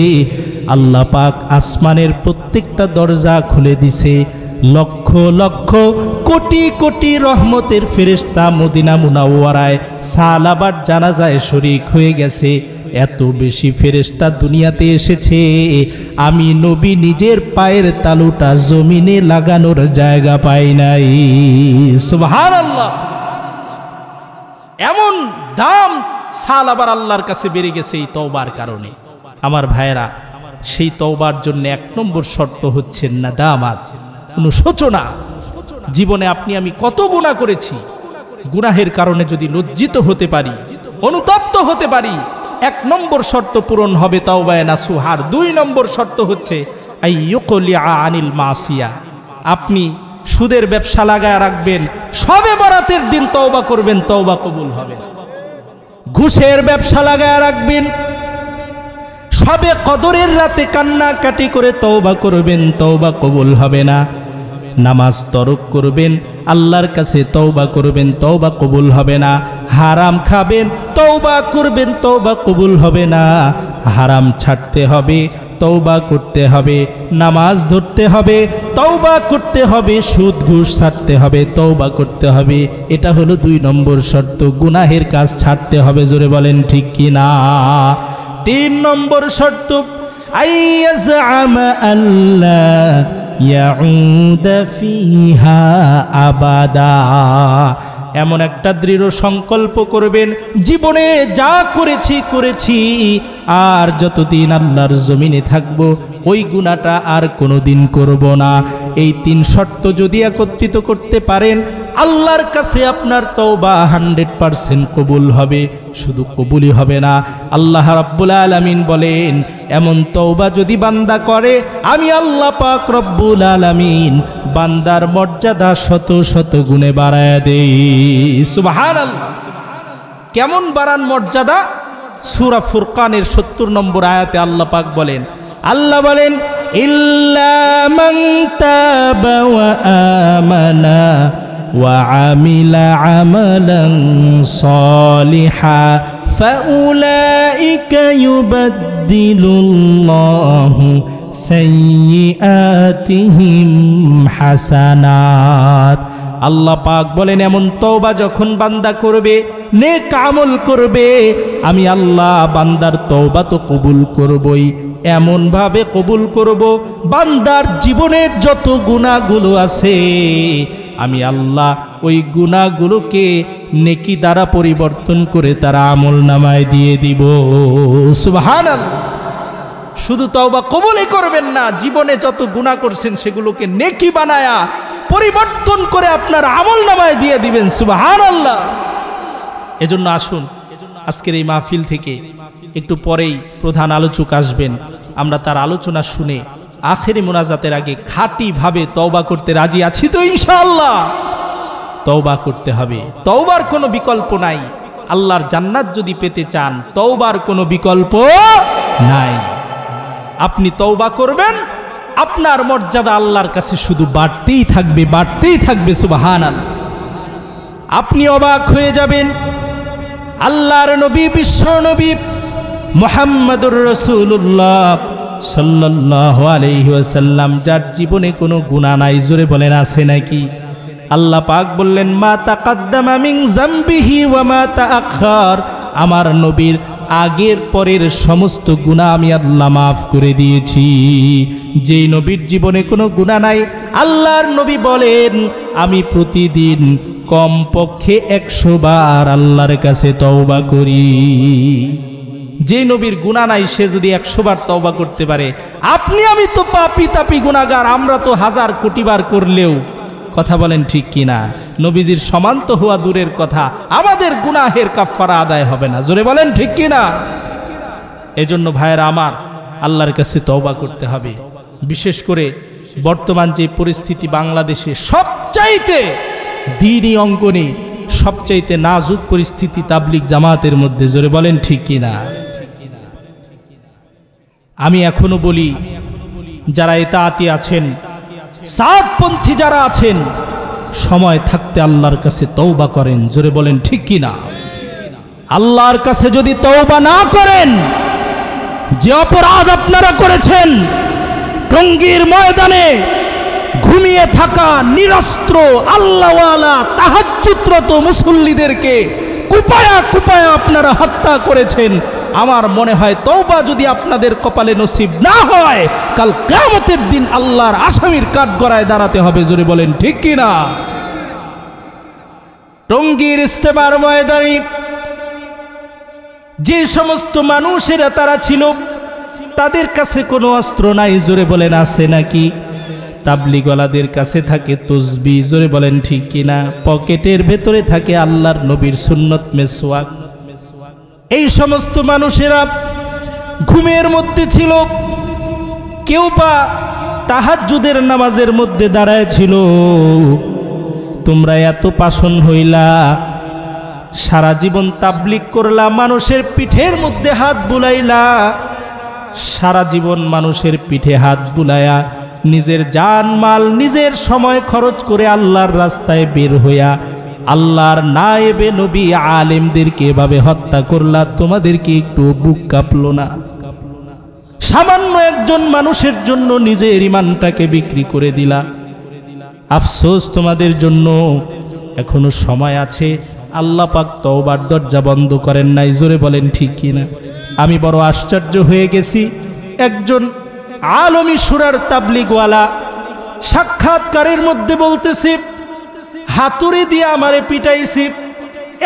আল্লাহ পাক আসমানের প্রত্যেকটা দরজা খুলে দিছে। লক্ষ লক্ষ কোটি কোটি রহমতের ফেরেশতা মদিনা মুনাওয়ারায় সালাবার জানাজায় শরীক হয়ে গেছে। এত বেশি ফেরেশতা দুনিয়াতে এসেছে, আমি নবী নিজের পায়ের তালুটা জমিনে লাগানোর জায়গা পাই নাই। সুবহানাল্লাহ, এমন দাম সালাবার আল্লাহর কাছে বেড়ে গেছে এই তওবার কারণে। আমার ভাইয়েরা, সেই তওবার জন্য এক নম্বর শর্ত হচ্ছে নাদামাত, অনুশোচনা। জীবনে আপনি আমি কত গুনাহ করেছি, গুনাহের কারণে যদি লজ্জিত হতে পারি, অনুতপ্ত হতে পারি, এক নম্বর শর্ত পূরণ হবে তাওবায়ে নাসুহার। দুই নম্বর শর্ত হচ্ছে আইয়ুকলিআ আনিল মাসিয়া। আপনি সুদের ব্যবসা লাগায় রাখবেন, শবে বরাতের দিন তওবা করবেন, তওবা কবুল হবে। ঘুষের ব্যবসা লাগায় রাখবেন, শবে কদরের রাতে কান্নাকাটি করে তওবা করবেন, তওবা কবুল হবে না। নামাজ তরক করবেন, আল্লাহর কাছে তওবা করবেন, তওবা কবুল হবে না। হারাম খাবেন, তওবা করবেন, তওবা কবুল হবে না। হারাম ছাড়তে হবে, তওবা করতে হবে। নামাজ ধরতে হবে, তওবা করতে হবে। সুদ ঘুষ ছাড়তে হবে, তওবা করতে হবে। এটা হলো দুই নম্বর শর্ত। গুনাহের কাজ ছাড়তে হবে, জোরে বলেন ঠিক কি না? তিন নম্বর শর্ত আইয়াজআমা আল্লাহ ইয়াউদা ফিহা আবাদা। এমন একটা দৃঢ় সংকল্প করবেন, জীবনে যা করেছি আর যতদিন আল্লাহর জমিনে থাকব ওই গুনাহটা আর কোনোদিন করব না। এই তিন শর্ত যদি একত্রিত করতে পারেন, আল্লাহর কাছে আপনার তওবা 100% কবুল হবে। শুধু কবুলই হবে না, আল্লাহ রাব্বুল আলামিন বলেন, এমন তওবা যদি বান্দা করে, আমি আল্লাহ পাক রব্বুল আলামিন বান্দার মর্যাদা শত শত গুণে বাড়ায়া দেই। সুবহানাল্লাহ, কেমন বাড়ান মর্যাদা? সূরা ফুরকানের 70 নম্বর আয়াতে আল্লাহ পাক বলেন, আল্লাহ বলেন, ইল্লা মান তাবা ওয়া আমানা ওয়া আমিলা আমালান সালিহা ফাউলাইকা ইউবাদদিলুল্লাহু সাইয়্যাতিহিম হাসানাত। আল্লাহ পাক বলেন, এমন তওবা যখন বান্দা করবে, নেক আমল করবে, আমি আল্লাহ বান্দার তওবা তো কবুল করবই, এমন ভাবে কবুল করব, বান্দার জীবনের যত গুনাহগুলো আছে আমি আল্লাহ ওই গুনাহগুলোকে নেকি দ্বারা পরিবর্তন করে তার আমল নামায় দিয়ে দিব। সুবহানাল্লাহ, শুধু তওবা কবুলই করবেন না, জীবনে যত গুনাহ করছেন সেগুলোকে নেকি বানায়া পরিবর্তন করে আপনার আমল নামায় দিয়ে দিবেন। সুবহানাল্লাহ। এজন্য আসুন, আজকের এই মাহফিল থেকে একটু পরেই প্রধান আলোচক আসবেন, আমরা তার আলোচনা শুনে আখেরি মুনাজাতের আগে খাঁটি ভাবে তওবা করতে রাজি আছি তো? ইনশাআল্লাহ তওবা করতে হবে, তওবার কোনো বিকল্প নাই। আল্লাহর জান্নাত যদি পেতে চান, তওবার কোনো বিকল্প নাই। আপনি তওবা করবেন, আপনার মর্যাদা আল্লাহর কাছে শুধু বাড়তেই থাকবে, বাড়তেই থাকবে। সুবহানাল্লাহ। আপনি অবাক হয়ে যাবেন, আল্লাহর নবী বিশ্ব নবী মুহাম্মাদুর রাসূলুল্লাহ সাল্লাল্লাহু আলাইহি ওয়াসাল্লাম, যার জীবনে কোনো গুনাহ নাই, জোরে বলেন আছে নাকি? আল্লাহ পাক বললেন মা তাকাদ্দামা মিন যামবিহি ওয়া মা তাআখার, আমার নবীর আগের পরের সমস্ত গুনাহ আমি আল্লাহ মাফ করে দিয়েছি। যেই নবীর জীবনে কোনো গুনাহ নাই, আল্লাহর নবী বলেন আমি প্রতিদিন কমপক্ষে 100 বার আল্লাহর কাছে তওবা করি। যে নবীর গুনাহ নাই সে যদি 100 বার তওবা করতে পারে, আপনি আমি তো পাপী তাপী গুনাহগার, আমরা তো হাজার কোটি বার করলেও, কথা বলেন ঠিক কিনা? নবীজির সমান তো হওয়া দূরের কথা, আমাদের গুনাহের কাফারা আদায় হবে না, জোরে বলেন ঠিক কিনা? এজন্য ভাইয়েরা আমার, আল্লাহর কাছে তওবা করতে হবে। বিশেষ করে বর্তমান যে পরিস্থিতি বাংলাদেশে, সবচাইতে দ্বিনি অঙ্গনে সবচাইতে নাজুক পরিস্থিতি তাবলিগ জামাতের মধ্যে, জোরে বলেন ঠিক কিনা? আমি এখনো বলি, যারা ইতাআতি আছেন, সাতপন্থী যারা আছেন, সময় থাকতে আল্লাহর কাছে তওবা করেন, জোরে বলেন ঠিক কিনা? আল্লাহর কাছে যদি তওবা না করেন, যে অপরাধ আপনারা করেছেন, টঙ্গীর ময়দানে ঘুমিয়ে থাকা নিরস্ত্র আল্লাহওয়ালা তাহাজ্জুদরত মুসল্লিদেরকে কুপায়া কুপায়া আপনারা হত্যা করেছেন, আমার মনে হয় তওবা যদি আপনাদের কপালে নসিব না হয়, কাল কিয়ামতের দিন আল্লাহর আসামির কাঠগড়ায় দাঁড়াতে হবে, জোরে বলেন ঠিক কিনা? টঙ্গীর ইস্তেমার ময়দানে যে সমস্ত মানুষেরা তারা ছিল, তাদের কাছে কোনো অস্ত্র নাই, জোরে বলেন আছে নাকি? তাবলিগওয়ালাদের কাছে থাকে তসবিহ, জোরে বলেন ঠিক কিনা? পকেটের ভেতরে থাকে আল্লাহর নবীর সুন্নত মেসওয়াক। এই সমস্ত মানুষেরা ঘুমের মধ্যে ছিল, কেউ বা তাহাজ্জুদের নামাজের মধ্যে দাঁড়ায় ছিল। তোমরা এত পাষণ হইলা, সারা জীবন তাবলিগ করলা, মানুষের পিঠের মধ্যে হাত বুলাইলা, সারা জীবন মানুষের পিঠে হাত বুলায়া নিজের জান মাল নিজের সময় খরচ করে আল্লাহর রাস্তায় বের হইয়া আল্লাহর নায়েবে নবী আলেমদেরকে এভাবে হত্যা করলা, তোমাদেরকে একটু বুক কাঁপলো না? সামান্য একজন মানুষের জন্য নিজের ঈমানটাকে বিক্রি করে দিলা। আফসোস তোমাদের জন্য, এখনো সময় আছে, আল্লাহ পাক তওবার দরজা বন্ধ করেন নাই, জোরে বলেন ঠিক কিনা? আমি বড় আশ্চর্য হয়ে গেছি, একজন আলমী সুরার তাবলিগওয়ালা সাক্ষাৎকারের মধ্যে বলতেছে, হাতুড়ি দিয়ে আমারে পিটাইছে,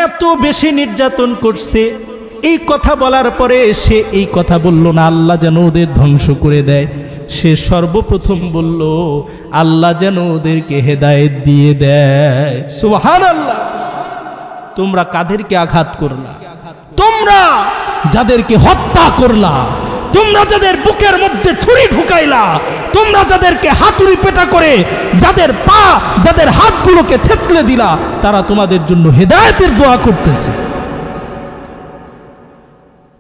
এত বেশি নির্যাতন করছে। এই কথা বলার পরে সে এই কথা বলল না আল্লাহ যেন ওদের ধ্বংস করে দেয়, সে সর্বপ্রথম বলল আল্লাহ যেন ওদেরকে হেদায়েত দিয়ে দেয়। সুবহানাল্লাহ! তোমরা কাদেরকে আঘাত করলা? তোমরা যাদেরকে হত্যা করলা, তোমরা যাদের বুকের মধ্যে ছুরি ঢুকাইলা, তোমরা যাদেরকে হাতুড়ি পেটা করে যাদের পা যাদের হাতগুলোকে থেতলে দিলা, তারা তোমাদের জন্য হেদায়েতের দোয়া করতেছে।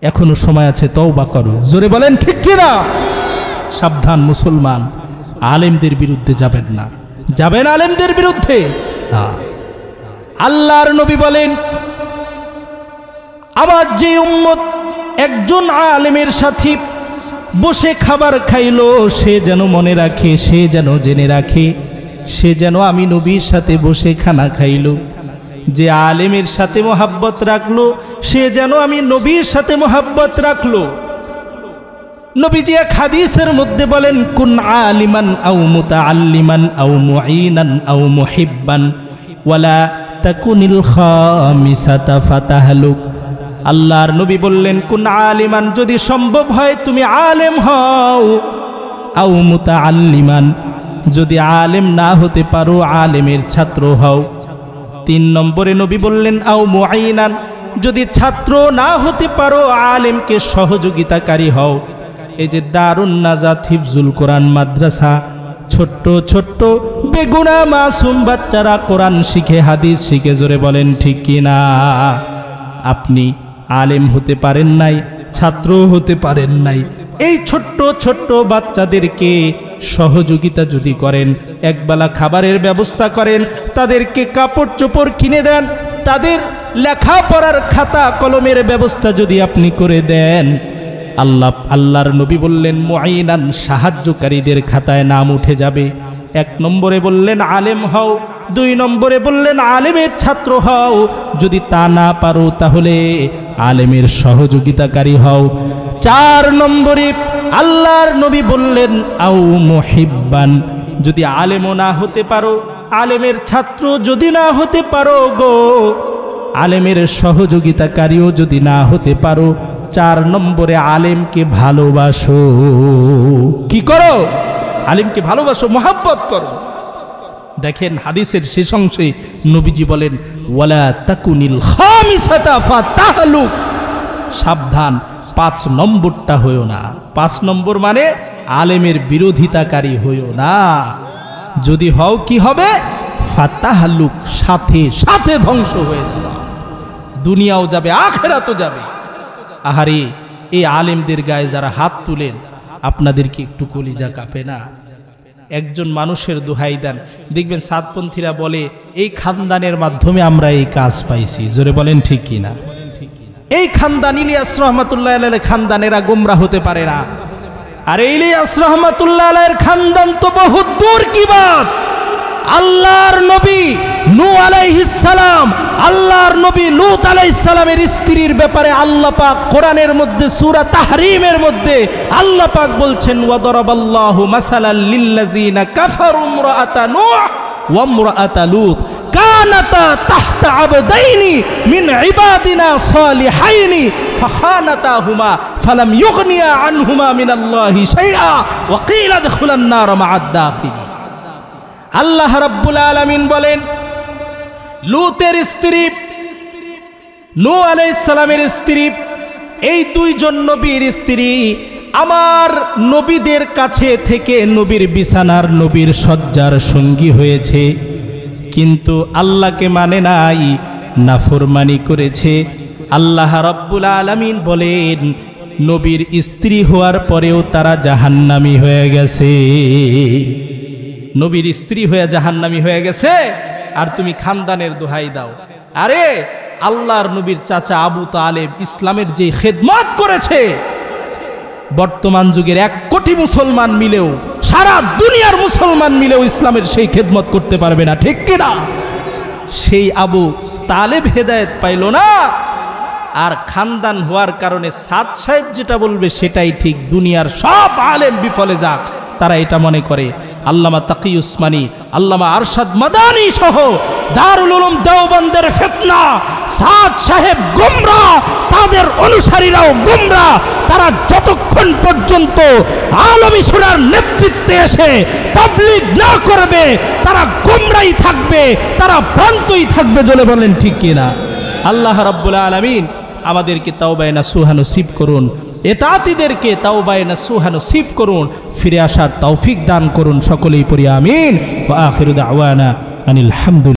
এখনো সময় আছে, তওবা করো, জোরে বলেন ঠিক কিনা? সাবধান মুসলমান, আলেমদের বিরুদ্ধে যাবেন না। যাবেন আলেমদের বিরুদ্ধে না। আল্লাহর নবী বলেন, আমার যে উম্মত একজন আলেমের সাথে বসে খাবার খাইলো, সে যেন মনে রাখে, সে যেন জেনে রাখে, সে যেন আমি নবীর সাথে বসে খানা খাইলো। যে আলেমের সাথে মোহাব্বত রাখলো, সে যেন আমি নবীর সাথে মোহাব্বত রাখলো। নবীজি এক হাদিসের মধ্যে বলেন, কুন আলিমান আও মুতাআল্লিমান আও মুঈনান আও মুহিব্বান ওয়ালা তাকুনিল খামিসাতা ফাতাহলুক। আল্লাহর নবী বললেন, কুন আলিমান, যদি সম্ভব হয় তুমি আলেম হও, আও মুতাআল্লিমান, যদি আলেম না হতে পারো আলেমের ছাত্র হও। 3 নম্বরে নবী বললেন, আও মুঈনান, যদি ছাত্র না হতে পারো আলেমকে সহযোগিতাকারী হও। এই যে দারুন নাজাত হিফজুল কোরআন মাদ্রাসা, ছোট্ট ছোট্ট বেগুনা মাসুম বাচ্চারা কোরআন শিখে, হাদিস শিখে, জোরে বলেন ঠিক কিনা? আপনি আলেম হতে পারেন নাই, ছাত্র হতে পারেন নাই, এই ছোট্ট ছোট্ট বাচ্চাদেরকে সহযোগিতা যদি করেন, একবেলা খাবারের ব্যবস্থা করেন, তাদেরকে কাপড় চোপড় কিনে দেন, তাদের লেখাপড়ার খাতা কলমের ব্যবস্থা যদি আপনি করে দেন, আল্লাহর নবী বললেন মুআইনান, সাহায্যকারীদের খাতায় নাম উঠে যাবে। 1 নম্বরে বললেন আলেম হও, 2 নম্বরে বললেন আলেমের ছাত্র হও, যদি তা না পারো তাহলে আলেমের সহযোগিতাকারী হও। 4 নম্বরে আল্লাহর নবী বললেন আও মুহিব্বান, যদি আলেমও না হতে পারো, আলেমের ছাত্র যদি না হতে পারো গো, আলেমের সহযোগিতাকারীও যদি না হতে পারো, 4 নম্বরে আলেমকে ভালোবাসো। কি করো? আলেমকে ভালোবাসো, মহব্বত করো। দেখেন হাদিসের শেষ অংশে নবীজি বলেন ওয়ালা তাকুনিল খামিসাতা ফাতাহলুক, সাবধান 5 নম্বরটা হইও না। 5 নম্বর মানে আলেমের বিরোধিতাকারী হইও না। যদি হও কি হবে? ফাতাহলুক, সাথে সাথে ধ্বংস হয়ে যাবে, দুনিয়াও যাবে আখিরাতও যাবে। আহারে, এই আলেমদের গায়ে যারা হাত তুলেন আপনাদের কি একটু কলিজা কাঁপে না? একজন মানুষের দোহাই দেন, দেখবেন সাতপন্থীরা বলে এই খানদানের মাধ্যমে আমরা এই কাজ পাইছি। জোরে বলেন ঠিক কিনা? এই খানদান ইলিয়াস রহমাতুল্লাহ আলাইহির খানদানেরা গোমরা হতে পারে না। আর ইলিয়াস রহমাতুল্লাহ আলাইহির খানদান তো বহুত দূর কি বাত। আল্লাহর নবী নূহ আলাইহিস সালাম, আল্লাহর নবী লূত আলাইহিস সালামের স্ত্রীর ব্যাপারে আল্লাহ পাক কোরআনের মধ্যে সূরা তাহরিমের মধ্যে আল্লাহ পাক বলছেন ওয়াদারাবাল্লাহু মাসালাল লিল্লাযিনা কাফারু ইমরাআতা নূহ ওয়া ইমরাআতা লূত কানাতা তাহতা আবদাইনি মিন ইবাদিনা সালিহাইনি ফাখানাতাহুমা ফালাম ইউগনিয়া আনহুমা মিনাল্লাহি শাইআ ওয়া কিলা আদখুলান নার মা'আদ দাখিলিন। আল্লাহ রাব্বুল আলামিন বলেন লূতের স্ত্রী, নূহ আলাইহিস সালামের স্ত্রী, এই 2 জন নবীর স্ত্রী আমার নবীদের কাছে থেকে নবীর বিছানার, নবীর শয্যার সঙ্গী হয়েছে, কিন্তু আল্লাহকে মানে নাই, নাফরমানি করেছে। আল্লাহ রাব্বুল আলামিন বলেন নবীর স্ত্রী হওয়ার পরেও তারা জাহান্নামী হয়ে গেছে। নবীর স্ত্রী হয়ে জাহান্নামী হয়ে গেছে, আর তুমি খানদানের দোহাই দাও। আরে আল্লাহর নবীর চাচা আবু তালেব ইসলামের যে খেদমত করেছে, বর্তমান যুগের 1 কোটি মুসলমান মিলেও, সারা দুনিয়ার মুসলমান মিলেও ইসলামের সেই খেদমত করতে পারবে না, ঠিক কিনা? সেই আবু তালেব হেদায়েত পাইল না, আর খানদান হওয়ার কারণে সাদ সাহেব যেটা বলবে সেটাই ঠিক, দুনিয়ার সব আলেম বিফলে যাক তারা এটা মনে করে। আল্লামা তাকি উসমানী, আল্লামা আরশাদ মাদানী সহ দারুল উলুম দেওবন্দের ফিতনা, সাদ সাহেব গোমরা, তাদের অনুসারীরাও গোমরা। তারা যতক্ষণ পর্যন্ত আলমী সুরার নেতৃত্বে এসে তাবলীগ না করবে তারা গোমরাই থাকবে, তারা ভ্রান্তই থাকবে। জলে বলেন ঠিক কিনা? আল্লাহ রাব্বুল আলামিন আমাদেরকে তাওবায়ে নাসুহা নসিব করুন, এতাতিদেরকে তাওবায়ে নাসুহা নসিব করুন, ফিরে আসার তৌফিক দান করুন। সকলেই পড়ি আমিন। ওয়া আখিরু দাওয়ানা আনিল হামদুলিল্লাহ।